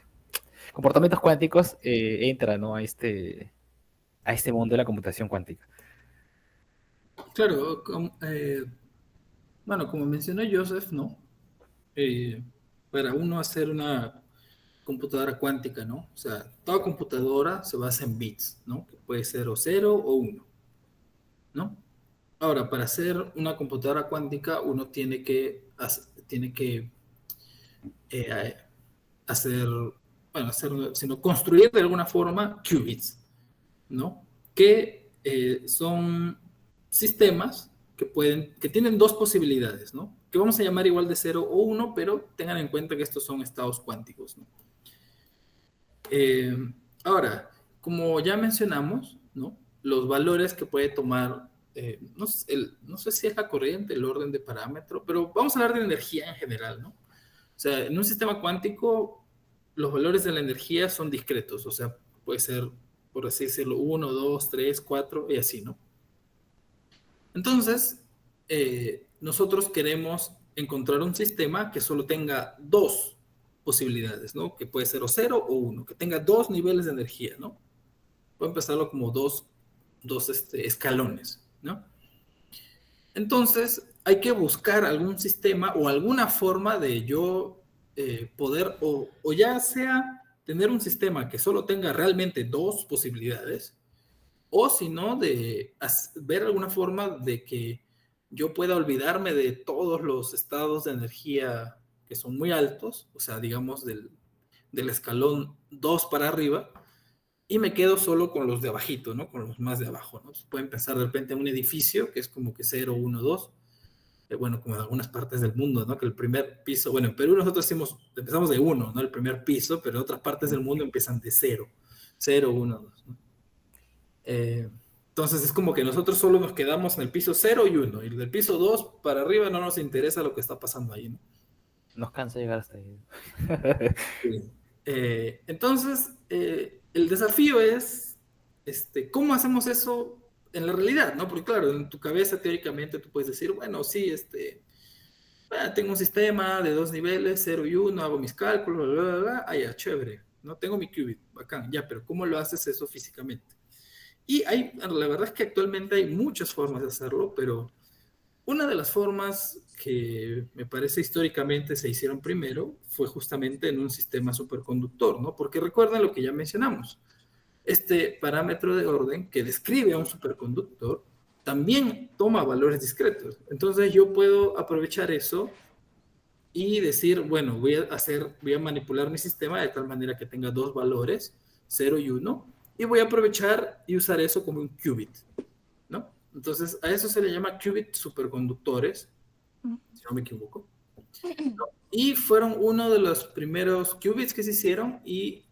comportamientos cuánticos, entra, ¿no? a este mundo de la computación cuántica. Claro, bueno, como mencionó Joseph, ¿no? Para uno hacer una computadora cuántica, ¿no? O sea, toda computadora se basa en bits, ¿no? Que puede ser o 0 o 1, ¿no? Ahora, para hacer una computadora cuántica, uno tiene que eh, hacer, bueno, sino construir de alguna forma qubits, ¿no? Que son sistemas que tienen dos posibilidades, ¿no? Que vamos a llamar igual de 0 o 1, pero tengan en cuenta que estos son estados cuánticos, ¿no? Eh, Ahora, como ya mencionamos, ¿no? Los valores que puede tomar, no sé si es la corriente, el orden de parámetro, pero vamos a hablar de energía en general, ¿no? O sea, en un sistema cuántico, los valores de la energía son discretos, o sea, puede ser, por así decirlo, 1, 2, 3, 4 y así, ¿no? Entonces, nosotros queremos encontrar un sistema que solo tenga dos posibilidades, ¿no? Que puede ser o 0 o 1, que tenga dos niveles de energía, ¿no? Voy a empezarlo como dos escalones, ¿no? Entonces, hay que buscar algún sistema o alguna forma de yo poder, o ya sea tener un sistema que solo tenga realmente dos posibilidades, o si no, de ver alguna forma de que yo pueda olvidarme de todos los estados de energía que son muy altos, o sea, digamos del escalón 2 para arriba, y me quedo solo con los de abajito, ¿no? Con los más de abajo, ¿no? Pueden pensar de repente en un edificio que es como que 0, 1, 2, bueno, como en algunas partes del mundo, ¿no? Que el primer piso, bueno, en Perú nosotros empezamos de 1, ¿no? El primer piso, pero en otras partes del mundo empiezan de 0, 0, 1, 2, ¿no? Entonces es como que nosotros solo nos quedamos en el piso 0 y 1, y del piso 2 para arriba no nos interesa lo que está pasando ahí, ¿no? Nos cansa llegar hasta ahí. Sí. Entonces, el desafío es, ¿cómo hacemos eso en la realidad, no? Porque claro, en tu cabeza teóricamente tú puedes decir, bueno, sí, tengo un sistema de dos niveles, 0 y 1, hago mis cálculos, bla, bla, bla, ya, chévere, no tengo mi qubit, bacán, ya, pero ¿cómo lo haces eso físicamente? Y la verdad es que actualmente hay muchas formas de hacerlo, pero una de las formas que me parece históricamente se hicieron primero fue justamente en un sistema superconductor, ¿no? Porque recuerden lo que ya mencionamos. Este parámetro de orden que describe a un superconductor también toma valores discretos. Entonces yo puedo aprovechar eso y decir, bueno, voy a manipular mi sistema de tal manera que tenga dos valores, 0 y 1, y voy a aprovechar y usar eso como un qubit, ¿no? Entonces, a eso se le llama qubit superconductores, si no me equivoco. ¿No? Y fueron uno de los primeros qubits que se hicieron y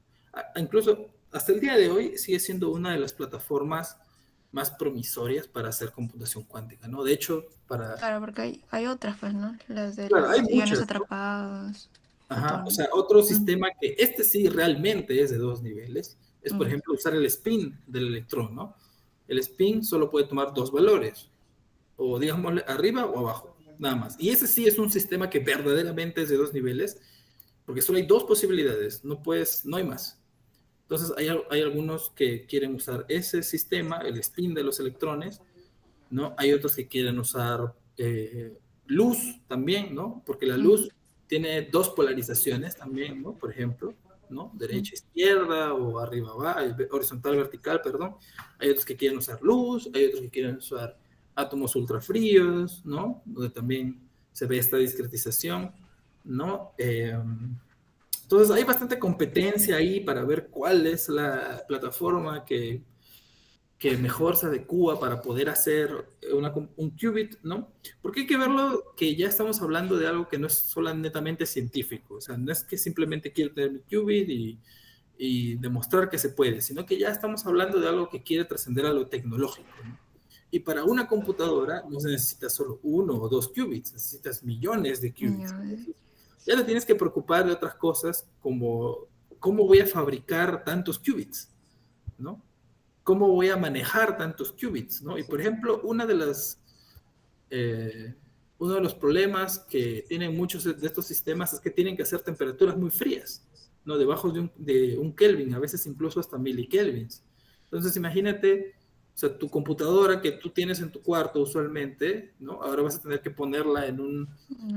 incluso hasta el día de hoy sigue siendo una de las plataformas más promisorias para hacer computación cuántica, ¿no? De hecho, Claro, porque hay otras, pues, ¿no? Las de claro, hay los iones muchas, ¿no? atrapados. Ajá, todo. o sea, otro sistema que este sí realmente es de dos niveles, es por Mm. ejemplo usar el spin del electrón, ¿no? El spin solo puede tomar dos valores, o digamos arriba o abajo, nada más. Y ese sí es un sistema que verdaderamente es de dos niveles, porque solo hay dos posibilidades, no hay más. Entonces hay algunos que quieren usar ese sistema, el spin de los electrones, ¿no? Hay otros que quieren usar luz también, ¿no? Porque la luz tiene dos polarizaciones también, ¿no? Por ejemplo, ¿no? Derecha, izquierda o arriba, abajo, horizontal, vertical, perdón. Hay otros que quieren usar luz, hay otros que quieren usar átomos ultrafríos, ¿no? Donde también se ve esta discretización, ¿no? Entonces hay bastante competencia ahí para ver cuál es la plataforma que mejor se adecua para poder hacer un qubit, ¿no? Porque hay que verlo que ya estamos hablando de algo que no es solo netamente científico, o sea, no es que simplemente quiero tener mi qubit y demostrar que se puede, sino que ya estamos hablando de algo que quiere trascender a lo tecnológico, ¿no? Y para una computadora no se necesita solo uno o dos qubits, necesitas millones de qubits. Ya te tienes que preocupar de otras cosas como cómo voy a fabricar tantos qubits, ¿no? ¿Cómo voy a manejar tantos qubits, ¿no? Y por ejemplo, uno de los problemas que tienen muchos de estos sistemas es que tienen que hacer temperaturas muy frías, ¿no? Debajo de un Kelvin, a veces incluso hasta milikelvins. Entonces, imagínate, o sea, tu computadora que tú tienes en tu cuarto usualmente, ¿no? Ahora vas a tener que ponerla en un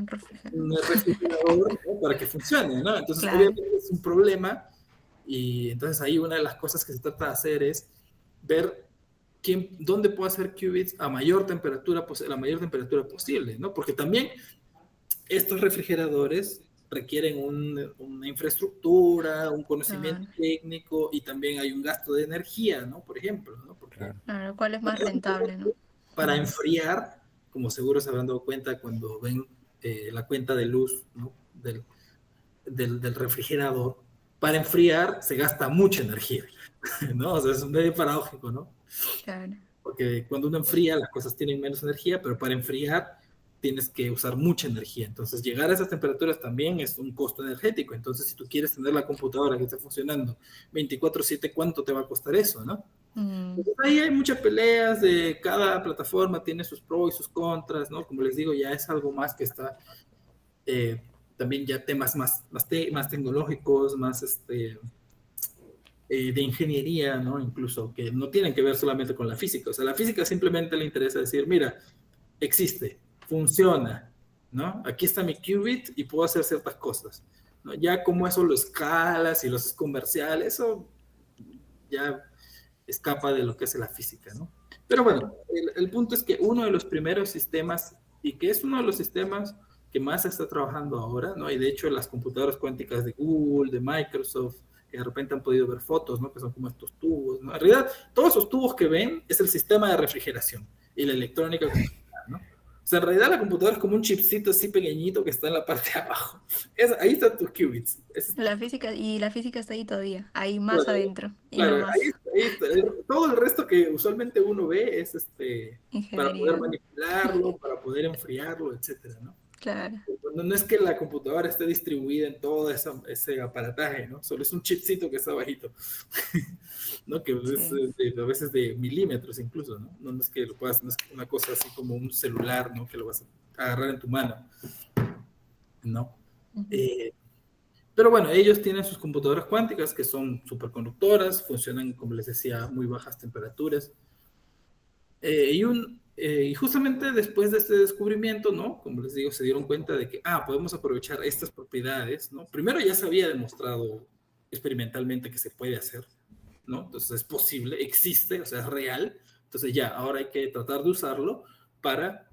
refrigerador, ¿no? Para que funcione, ¿no? Entonces, Claro. obviamente es un problema y entonces ahí una de las cosas que se trata de hacer es ver dónde puedo hacer qubits a mayor temperatura, la mayor temperatura posible, ¿no? Porque también estos refrigeradores requieren una infraestructura, un conocimiento técnico y también hay un gasto de energía, ¿no? Por ejemplo, ¿no? Porque Claro, ¿cuál es más rentable, no? para enfriar, como seguro se habrán dado cuenta cuando ven la cuenta de luz, ¿no? del refrigerador, para enfriar se gasta mucha energía, ¿no? O sea, es medio paradójico, ¿no? Claro. Porque cuando uno enfría, las cosas tienen menos energía, pero para enfriar tienes que usar mucha energía. Entonces, llegar a esas temperaturas también es un costo energético. Entonces, si tú quieres tener la computadora que esté funcionando 24/7, ¿cuánto te va a costar eso, no? Entonces, ahí hay muchas peleas de cada plataforma, tiene sus pros y sus contras, ¿no? Como les digo, ya es algo más que está también ya temas más tecnológicos, más de ingeniería, ¿no? Incluso que no tienen que ver solamente con la física. O sea, la física simplemente le interesa decir, mira, existe, funciona, ¿no? Aquí está mi qubit y puedo hacer ciertas cosas, ¿no? Ya como eso lo escalas y lo haces comercial, eso ya escapa de lo que es la física, ¿no? Pero bueno, el punto es que uno de los primeros sistemas, y que es uno de los sistemas que más se está trabajando ahora, ¿no? Y de hecho las computadoras cuánticas de Google, de Microsoft, que de repente han podido ver fotos, ¿no? Que son como estos tubos, ¿no? En realidad, todos esos tubos que ven es el sistema de refrigeración y la electrónica, ¿no? O sea, en realidad la computadora es como un chipcito así pequeñito que está en la parte de abajo. Ahí están tus qubits. La física está ahí todavía, ahí más claro, adentro. Y claro, no más. ahí está. Todo el resto que usualmente uno ve es para poder Ingeniería. manipularlo, para poder enfriarlo, etcétera, ¿no? Claro. No es que la computadora esté distribuida en todo ese aparataje, ¿no? Solo es un chipcito que está bajito, ¿no? Que es a veces de milímetros incluso, ¿no? No es que no es una cosa así como un celular, ¿no? Que lo vas a agarrar en tu mano, ¿no? Pero bueno, ellos tienen sus computadoras cuánticas que son superconductoras, funcionan, como les decía, a muy bajas temperaturas. Y justamente después de este descubrimiento, ¿no? Como les digo, se dieron cuenta de que, podemos aprovechar estas propiedades, ¿no? Primero ya se había demostrado experimentalmente que se puede hacer, ¿no? Entonces es posible, existe, o sea, es real. Entonces ya, ahora hay que tratar de usarlo para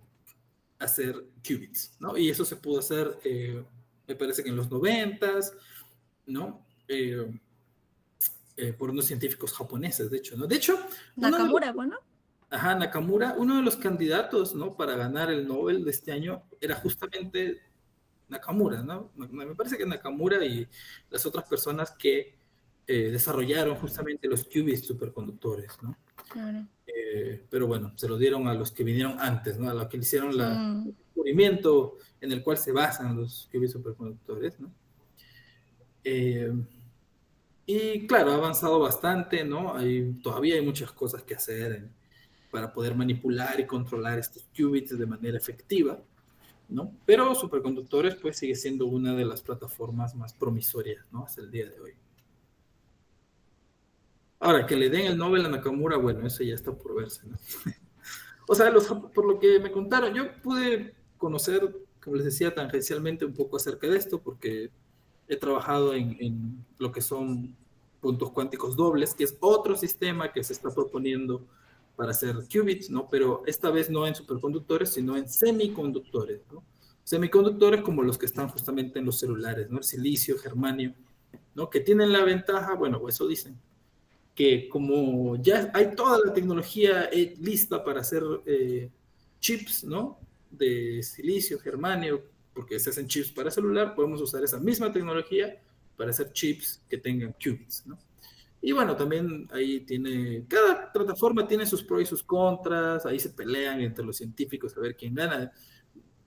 hacer qubits, ¿no? Y eso se pudo hacer me parece que en los 90s, ¿no? Por unos científicos japoneses, de hecho, ¿no? De hecho, Nakamura, bueno. Ajá, Nakamura, uno de los candidatos, ¿no? Para ganar el Nobel de este año era justamente Nakamura, ¿no? Me parece que Nakamura y las otras personas que desarrollaron justamente los qubits superconductores, ¿no? Claro. Pero bueno, se lo dieron a los que vinieron antes, ¿no? A los que le hicieron el Mm, descubrimiento en el cual se basan los qubits superconductores, ¿no? Y claro, ha avanzado bastante, ¿no? Todavía hay muchas cosas que hacer para poder manipular y controlar estos qubits de manera efectiva, ¿no? Pero superconductores pues sigue siendo una de las plataformas más promisorias, ¿no? Hasta el día de hoy. Ahora, que le den el Nobel a Nakamura, bueno, eso ya está por verse, ¿no? O sea, por lo que me contaron, yo pude conocer, como les decía, tangencialmente un poco acerca de esto, porque he trabajado en lo que son puntos cuánticos dobles, que es otro sistema que se está proponiendo para hacer qubits, ¿no? Pero esta vez no en superconductores, sino en semiconductores, ¿no? Semiconductores como los que están justamente en los celulares, ¿no? El silicio, germanio, ¿no? Que tienen la ventaja, bueno, eso dicen, que como ya hay toda la tecnología lista para hacer chips, ¿no? De silicio, germanio, porque se hacen chips para celular, podemos usar esa misma tecnología para hacer chips que tengan qubits, ¿no? Y bueno, también ahí cada plataforma tiene sus pros y sus contras, ahí se pelean entre los científicos a ver quién gana.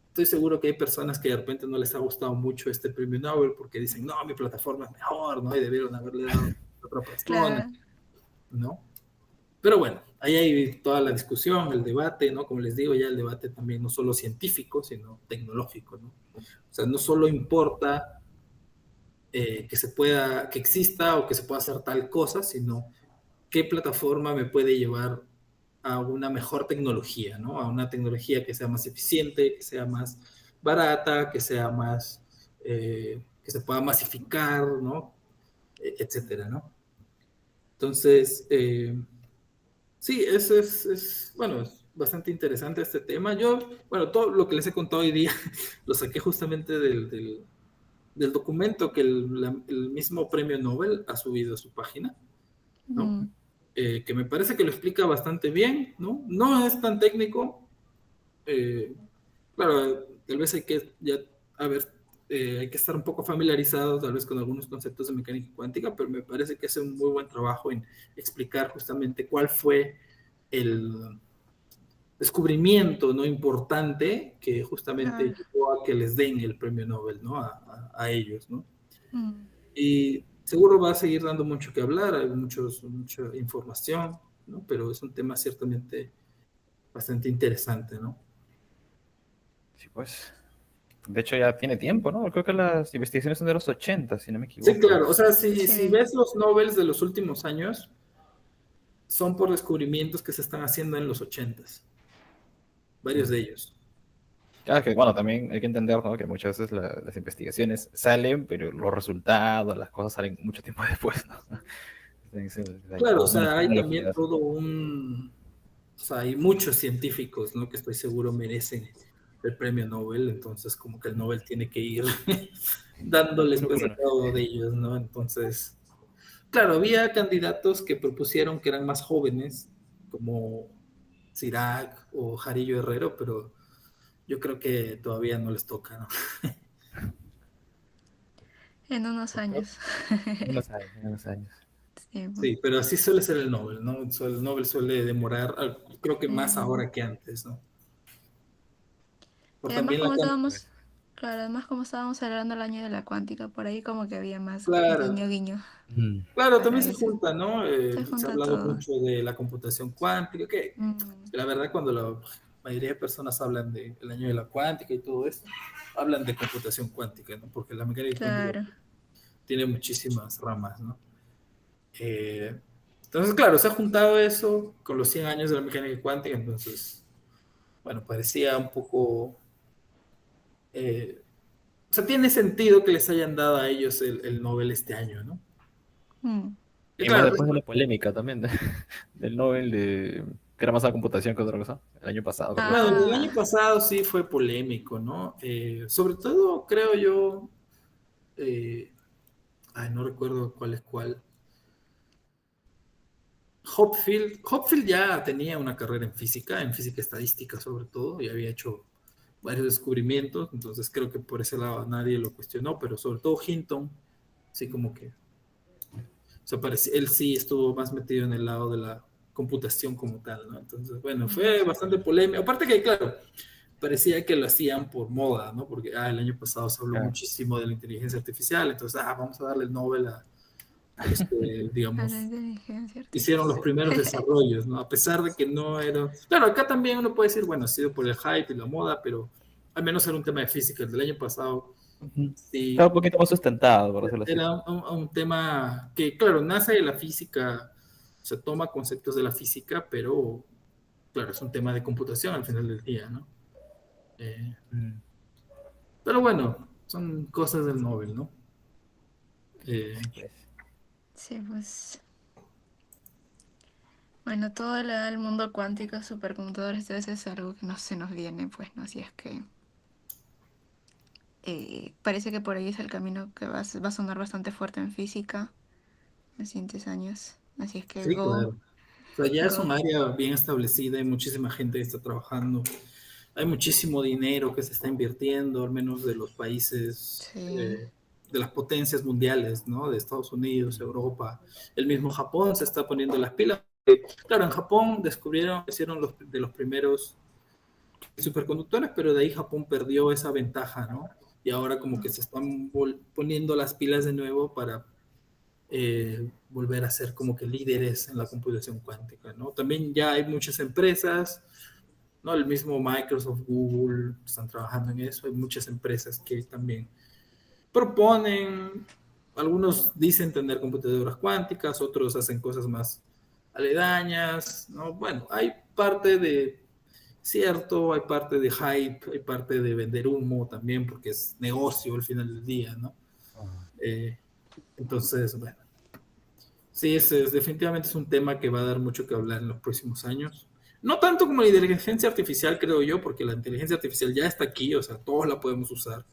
Estoy seguro que hay personas que de repente no les ha gustado mucho este premio Nobel porque dicen, no, mi plataforma es mejor, ¿no? Y debieron haberle dado a otra persona, claro. ¿no? Pero bueno, ahí hay toda la discusión, el debate, ¿no? Como les digo, ya el debate también no solo científico, sino tecnológico, ¿no? O sea, no solo importa que exista o que se pueda hacer tal cosa, sino qué plataforma me puede llevar a una mejor tecnología, ¿no? A una tecnología que sea más eficiente, que sea más barata, que sea más, que se pueda masificar, ¿no? Etcétera, ¿no? Entonces, sí, eso bueno, es bastante interesante este tema. Yo, bueno, todo lo que les he contado hoy día lo saqué justamente del documento que el mismo premio Nobel ha subido a su página, ¿no? Mm, Que me parece que lo explica bastante bien, ¿no? No es tan técnico. Claro, tal vez hay que ya, a ver, hay que estar un poco familiarizado tal vez con algunos conceptos de mecánica cuántica, pero me parece que hace un muy buen trabajo en explicar justamente cuál fue el descubrimiento no importante que justamente claro. llevó a que les den el premio Nobel, ¿no? A ellos, ¿no? Mm. Y seguro va a seguir dando mucho que hablar, hay mucha información, ¿no? Pero es un tema ciertamente bastante interesante, ¿no? Sí, pues. De hecho, ya tiene tiempo, ¿no? Creo que las investigaciones son de los 80, si no me Sí, equivoco. claro, o sea, si Sí. ves los Nobels de los últimos años, son por descubrimientos que se están haciendo en los 80s, varios de ellos. Claro que, bueno, también hay que entender, ¿no? Que muchas veces las investigaciones salen, pero los resultados, las cosas salen mucho tiempo después, ¿no? Claro, o Bueno, sea, hay también tecnologías. todo o sea, hay muchos científicos, ¿no? Que estoy seguro merecen el premio Nobel, entonces como que el Nobel tiene que ir dándoles Uno pues por a uno. cada uno de ellos, ¿no? Entonces, claro, había candidatos que propusieron que eran más jóvenes, como Sirac o Jarillo Herrero, pero yo creo que todavía no les toca, ¿no? En unos años. En unos años. Sí, pues. Sí, pero así suele ser el Nobel, ¿no? El Nobel suele demorar, creo que más Mm. ahora que antes, ¿no? Y Por además también como Pues, estábamos, claro, además como estábamos celebrando el año de la cuántica, por ahí como que había más Claro, guiño guiño claro, también para se eso. junta, ¿no? Se Se ha junta hablado todo. mucho de la computación cuántica, que Mm, la verdad cuando la mayoría de personas hablan del año de la cuántica y todo eso, hablan de computación cuántica, ¿no? Porque la mecánica cuántica claro. tiene muchísimas ramas, ¿no? Eh, entonces, claro, se ha juntado eso con los 100 años de la mecánica cuántica, entonces, bueno, parecía un poco... o sea, tiene sentido que les hayan dado a ellos el Nobel este año, ¿no? Mm, Y y más claro, después de la polémica también del Nobel que era más a computación que otra cosa, el año pasado, creo que bueno, fue. el año ah, pasado sí fue polémico, ¿no? Sobre todo, creo yo, no recuerdo cuál es cuál. Hopfield ya tenía una carrera en física estadística sobre todo, y había hecho varios descubrimientos, entonces creo que por ese lado nadie lo cuestionó, pero sobre todo Hinton, sí como que, o sea, él sí estuvo más metido en el lado de la computación como tal, ¿no? Entonces, bueno, fue bastante polémico, aparte que, claro, parecía que lo hacían por moda, ¿no? Porque el año pasado se habló Claro. muchísimo de la inteligencia artificial, entonces, vamos a darle el Nobel a A digamos, la inteligencia hicieron los artificial. primeros desarrollos, ¿no? A pesar de que no era... Claro, acá también uno puede decir, bueno, ha sido por el hype y la moda, pero al menos era un tema de física. El del año pasado, Ujú. sí, Estaba un poquito más sustentado, por decirlo así. era un tema que, claro, nace de la física, se toma conceptos de la física, pero, claro, es un tema de computación al final del día, ¿no? Eh, Mm. pero bueno, son cosas del Nobel, ¿no? Pues, Sí, pues. Bueno, todo el mundo cuántico, supercomputadores, todo eso es algo que no se nos viene, pues, ¿no? Así es que parece que por ahí es el camino que va a sonar bastante fuerte en física en los siguientes años. Así es que sí, claro. O sea, ya es un go. área bien establecida, hay muchísima gente que está trabajando. Hay muchísimo dinero que se está invirtiendo, al menos de los países, Sí. de las potencias mundiales, ¿no? De Estados Unidos, Europa. El mismo Japón se está poniendo las pilas. Claro, en Japón hicieron de los primeros superconductores, pero de ahí Japón perdió esa ventaja, ¿no? Y ahora como que se están poniendo las pilas de nuevo para volver a ser como que líderes en la computación cuántica, ¿no? También ya hay muchas empresas, ¿no? El mismo Microsoft, Google están trabajando en eso. Hay muchas empresas que también proponen, algunos dicen tener computadoras cuánticas, otros hacen cosas más aledañas, ¿no? Bueno, hay parte de cierto, hay parte de hype, hay parte de vender humo también, porque es negocio al final del día, ¿no? Eh, entonces, bueno, sí, definitivamente es un tema que va a dar mucho que hablar en los próximos años. No tanto como la inteligencia artificial, creo yo, porque la inteligencia artificial ya está aquí, o sea, todos la podemos usar,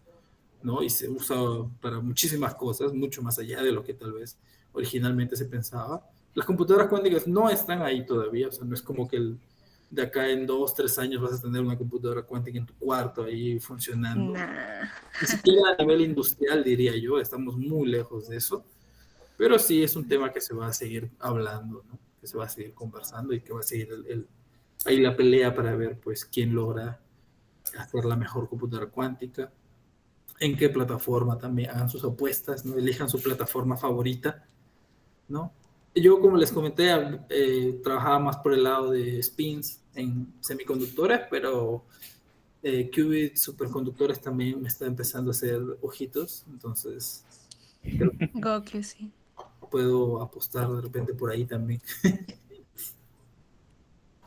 ¿no? Y se usa para muchísimas cosas, mucho más allá de lo que tal vez originalmente se pensaba. Las computadoras cuánticas no están ahí todavía, o sea, no es como que de acá en 2, 3 años vas a tener una computadora cuántica en tu cuarto ahí funcionando. Nah. Ni siquiera a nivel industrial, diría yo, estamos muy lejos de eso. Pero sí es un tema que se va a seguir hablando, ¿no? Que se va a seguir conversando y que va a seguir ahí la pelea para ver pues quién logra hacer la mejor computadora cuántica, en qué plataforma también hagan sus apuestas, ¿no? Elijan su plataforma favorita, ¿no? Yo, como les comenté, trabajaba más por el lado de spins en semiconductores, pero qubits, superconductores también me está empezando a hacer ojitos, entonces creo que Goku, sí. puedo apostar de repente por ahí también.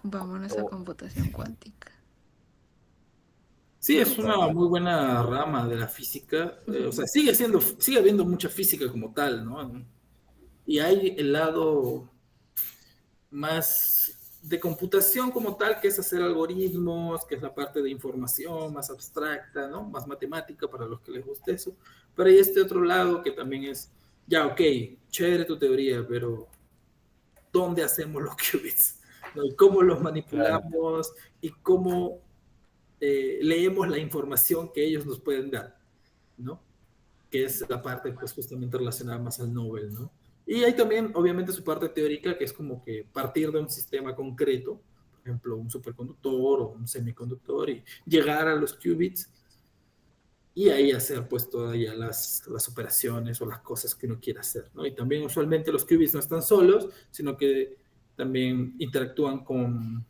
Vámonos a computación cuántica. Sí, es una muy buena rama de la física. O sea, sigue habiendo mucha física como tal, ¿no? Y hay el lado más de computación como tal, que es hacer algoritmos, que es la parte de información más abstracta, ¿no? Más matemática para los que les guste eso. Pero hay este otro lado que también es, ya, ok, chévere tu teoría, pero ¿dónde hacemos los qubits? ¿No? Y cómo los claro. manipulamos y cómo leemos la información que ellos nos pueden dar, ¿no? Que es la parte pues justamente relacionada más al Nobel, ¿no? Y hay también, obviamente, su parte teórica, que es como que partir de un sistema concreto, por ejemplo, un superconductor o un semiconductor, y llegar a los qubits y ahí hacer pues todas ya las operaciones o las cosas que uno quiera hacer, ¿no? Y también usualmente los qubits no están solos, sino que también interactúan con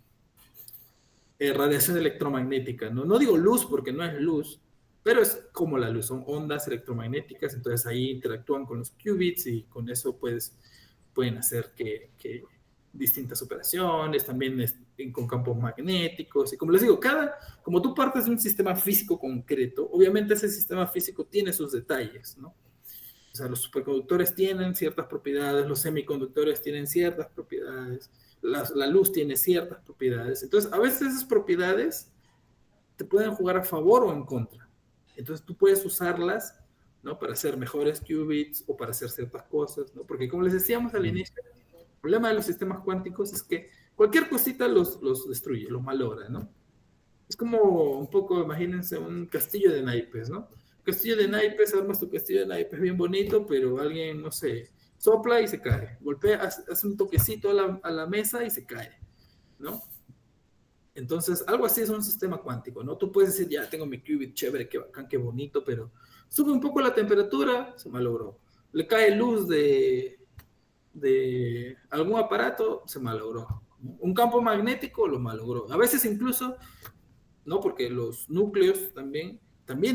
radiación electromagnética, ¿no? No digo luz porque no es luz, pero es como la luz, son ondas electromagnéticas, entonces ahí interactúan con los qubits y con eso pues pueden hacer que distintas operaciones, también con campos magnéticos, y como les digo, como tú partes de un sistema físico concreto, obviamente ese sistema físico tiene sus detalles, ¿no? O sea, los superconductores tienen ciertas propiedades, los semiconductores tienen ciertas propiedades, la luz tiene ciertas propiedades. Entonces, a veces esas propiedades te pueden jugar a favor o en contra. Entonces, tú puedes usarlas ¿no? Para hacer mejores qubits o para hacer ciertas cosas, ¿no? Porque como les decíamos al inicio, el problema de los sistemas cuánticos es que cualquier cosita los destruye, los malogra, ¿no? Es como un poco, imagínense, un castillo de naipes, ¿no? Castillo de naipes, armas tu castillo de naipes bien bonito, pero alguien, no sé, sopla y se cae. Golpea, hace un toquecito a la mesa y se cae, ¿no? Entonces, algo así es un sistema cuántico, ¿no? Tú puedes decir, ya tengo mi qubit, chévere, qué bacán, qué bonito, pero sube un poco la temperatura, se malogró. Le cae luz de algún aparato, se malogró. Un campo magnético lo malogró. A veces incluso, ¿no? Porque los núcleos también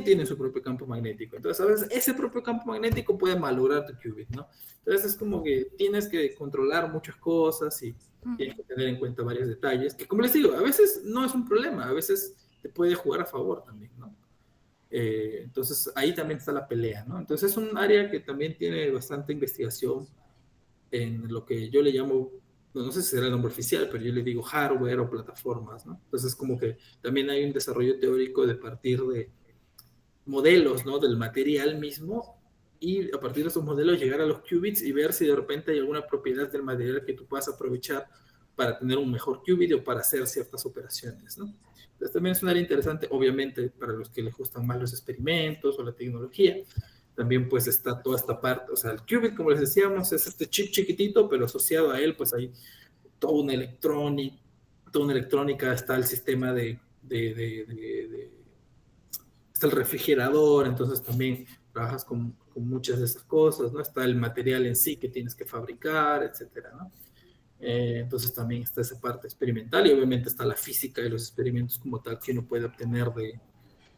tienen su propio campo magnético. Entonces, a veces ese propio campo magnético puede malograr tu qubit, ¿no? Entonces, es como que tienes que controlar muchas cosas y tienes que tener en cuenta varios detalles, que como les digo, a veces no es un problema, a veces te puede jugar a favor también, ¿no? Entonces, ahí también está la pelea, ¿no? Entonces, es un área que también tiene bastante investigación en lo que yo le llamo, no sé si será el nombre oficial, pero yo le digo hardware o plataformas, ¿no? Entonces, como que también hay un desarrollo teórico de partir de modelos, ¿no? Del material mismo y a partir de esos modelos llegar a los qubits y ver si de repente hay alguna propiedad del material que tú puedas aprovechar para tener un mejor qubit o para hacer ciertas operaciones, ¿no? Entonces también es un área interesante, obviamente, para los que les gustan más los experimentos o la tecnología. También pues está toda esta parte, o sea, el qubit, como les decíamos, es este chip chiquitito, pero asociado a él pues hay toda una electrónica, está el sistema está el refrigerador, entonces también trabajas con muchas de esas cosas, ¿no? Está el material en sí que tienes que fabricar, etcétera, ¿no? Entonces también está esa parte experimental y obviamente está la física de los experimentos como tal que uno puede obtener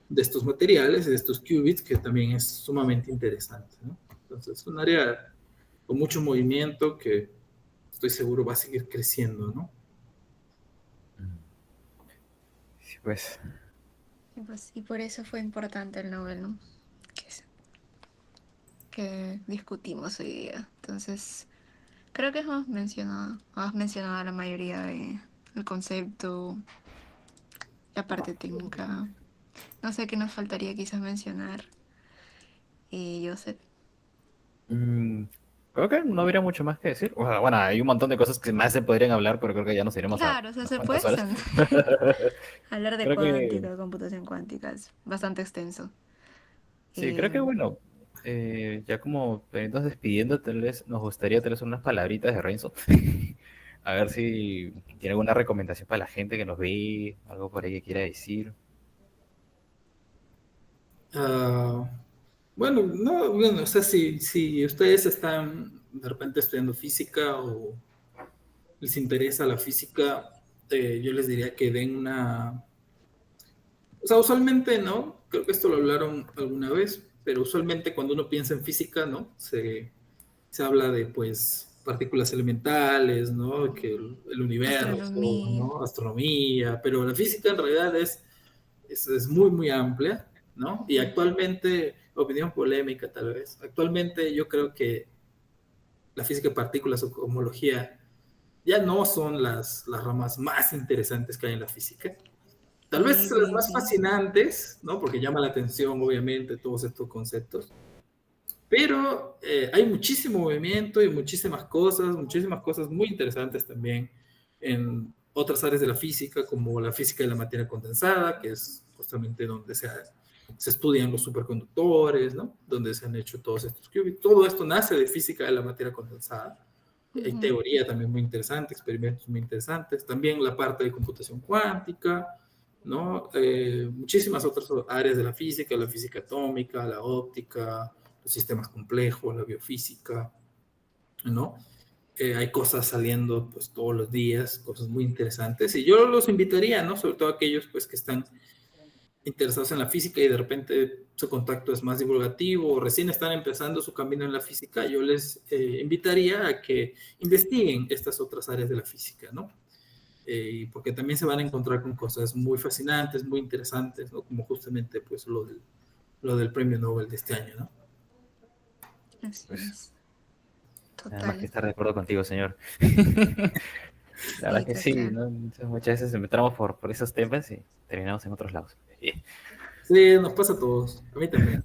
de estos materiales, de estos qubits, que también es sumamente interesante, ¿no? Entonces es un área con mucho movimiento que estoy seguro va a seguir creciendo, ¿no? Sí, pues. Y, pues, y por eso fue importante el Nobel, ¿no? Que discutimos hoy día. Entonces, creo que has mencionado la mayoría del concepto, la parte técnica. No sé qué nos faltaría quizás mencionar. Y yo sé. Creo que no habría mucho más que decir. O sea, bueno, hay un montón de cosas que más se podrían hablar, pero creo que ya nos iremos a Claro, o sea, unas se puede cuantas horas. hablar de Creo que cuántica, de computación cuántica, es bastante extenso. sí, creo que Eh, bueno, ya como nos despidiendo, tal vez nos gustaría tener unas palabritas de Renzo. A ver si tiene alguna recomendación para la gente que nos ve, algo por ahí que quiera decir. Uh, bueno, no, bueno, o sea, si ustedes están de repente estudiando física o les interesa la física, yo les diría que den una... O sea, usualmente, ¿no? Creo que esto lo hablaron alguna vez, pero usualmente cuando uno piensa en física, ¿no? Se habla de, pues, partículas elementales, ¿no? Que el universo, astronomía. ¿no? Astronomía, pero la física en realidad es muy, muy amplia, ¿no? Y actualmente, opinión polémica tal vez, actualmente yo creo que la física de partículas o cosmología ya no son las ramas más interesantes que hay en la física. Tal vez Sí, las sí, más sí. fascinantes, ¿no? Porque llama la atención, obviamente, todos estos conceptos. Pero hay muchísimo movimiento y muchísimas cosas muy interesantes también en otras áreas de la física, como la física de la materia condensada, que es justamente donde se estudian los superconductores, ¿no? Donde se han hecho todos estos qubits. Todo esto nace de física de la materia condensada. Hay Ujú. teoría también muy interesante, experimentos muy interesantes. También la parte de computación cuántica, ¿no? Muchísimas otras áreas de la física atómica, la óptica, los sistemas complejos, la biofísica, ¿no? Hay cosas saliendo pues todos los días, cosas muy interesantes y yo los invitaría, ¿no? Sobre todo aquellos pues que están interesados en la física y de repente su contacto es más divulgativo o recién están empezando su camino en la física, yo les invitaría a que investiguen estas otras áreas de la física, ¿no? Porque también se van a encontrar con cosas muy fascinantes, muy interesantes, ¿no? Como justamente pues lo del premio Nobel de este año, ¿no? Así Pues es. nada más que Total. estar de acuerdo contigo, señor. La verdad Sí, que sí, total. ¿no? Muchas veces entramos por esos temas y terminamos en otros lados. Sí. Sí, nos pasa a todos, a mí también.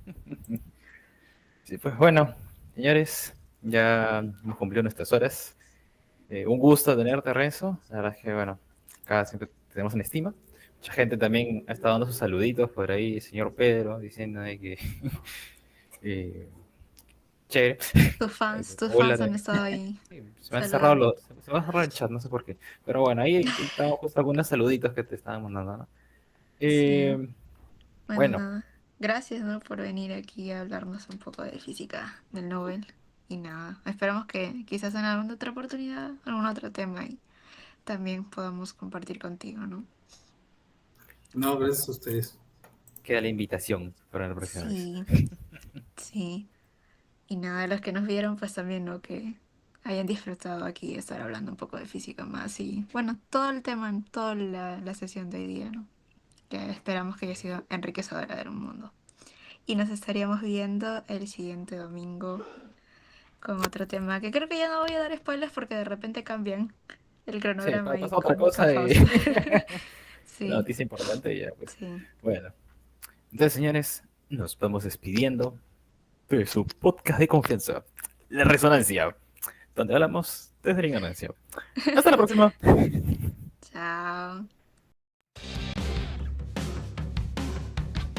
Sí, pues bueno, señores, ya hemos cumplido nuestras horas. Un gusto tenerte, Renzo. La verdad es que, bueno, acá siempre te tenemos en estima. Mucha gente también ha estado dando sus saluditos por ahí, señor Pedro, diciendo de que eh, chévere. Tus Hola, fans han estado ahí. sí, Saludando. se me ha cerrado el chat, no sé por qué. Pero bueno, ahí estamos justo algunos saluditos que te estaban mandando, ¿no? Sí. Bueno, Bueno, nada. Gracias, ¿no? Por venir aquí a hablarnos un poco de física del Nobel. Y nada, esperamos que quizás en alguna otra oportunidad, algún otro tema y también podamos compartir contigo, ¿no? No, gracias a ustedes. queda la invitación para la próxima vez. Sí, sí. Y nada, los que nos vieron, pues también, ¿no? Que hayan disfrutado aquí de estar hablando un poco de física más y, bueno, todo el tema, en toda la sesión de hoy día, ¿no? Que esperamos que haya sido enriquecedora del mundo. Y nos estaríamos viendo el siguiente domingo con otro tema, que creo que ya no voy a dar spoilers porque de repente cambian el Sí, cronograma y pasa otra con mucha cosa y pausa. una Sí, noticia importante y ya, pues. sí. Bueno, entonces, señores, nos vamos despidiendo de su podcast de confianza, La Resonancia, donde hablamos desde la ignorancia. Hasta la próxima. Chao.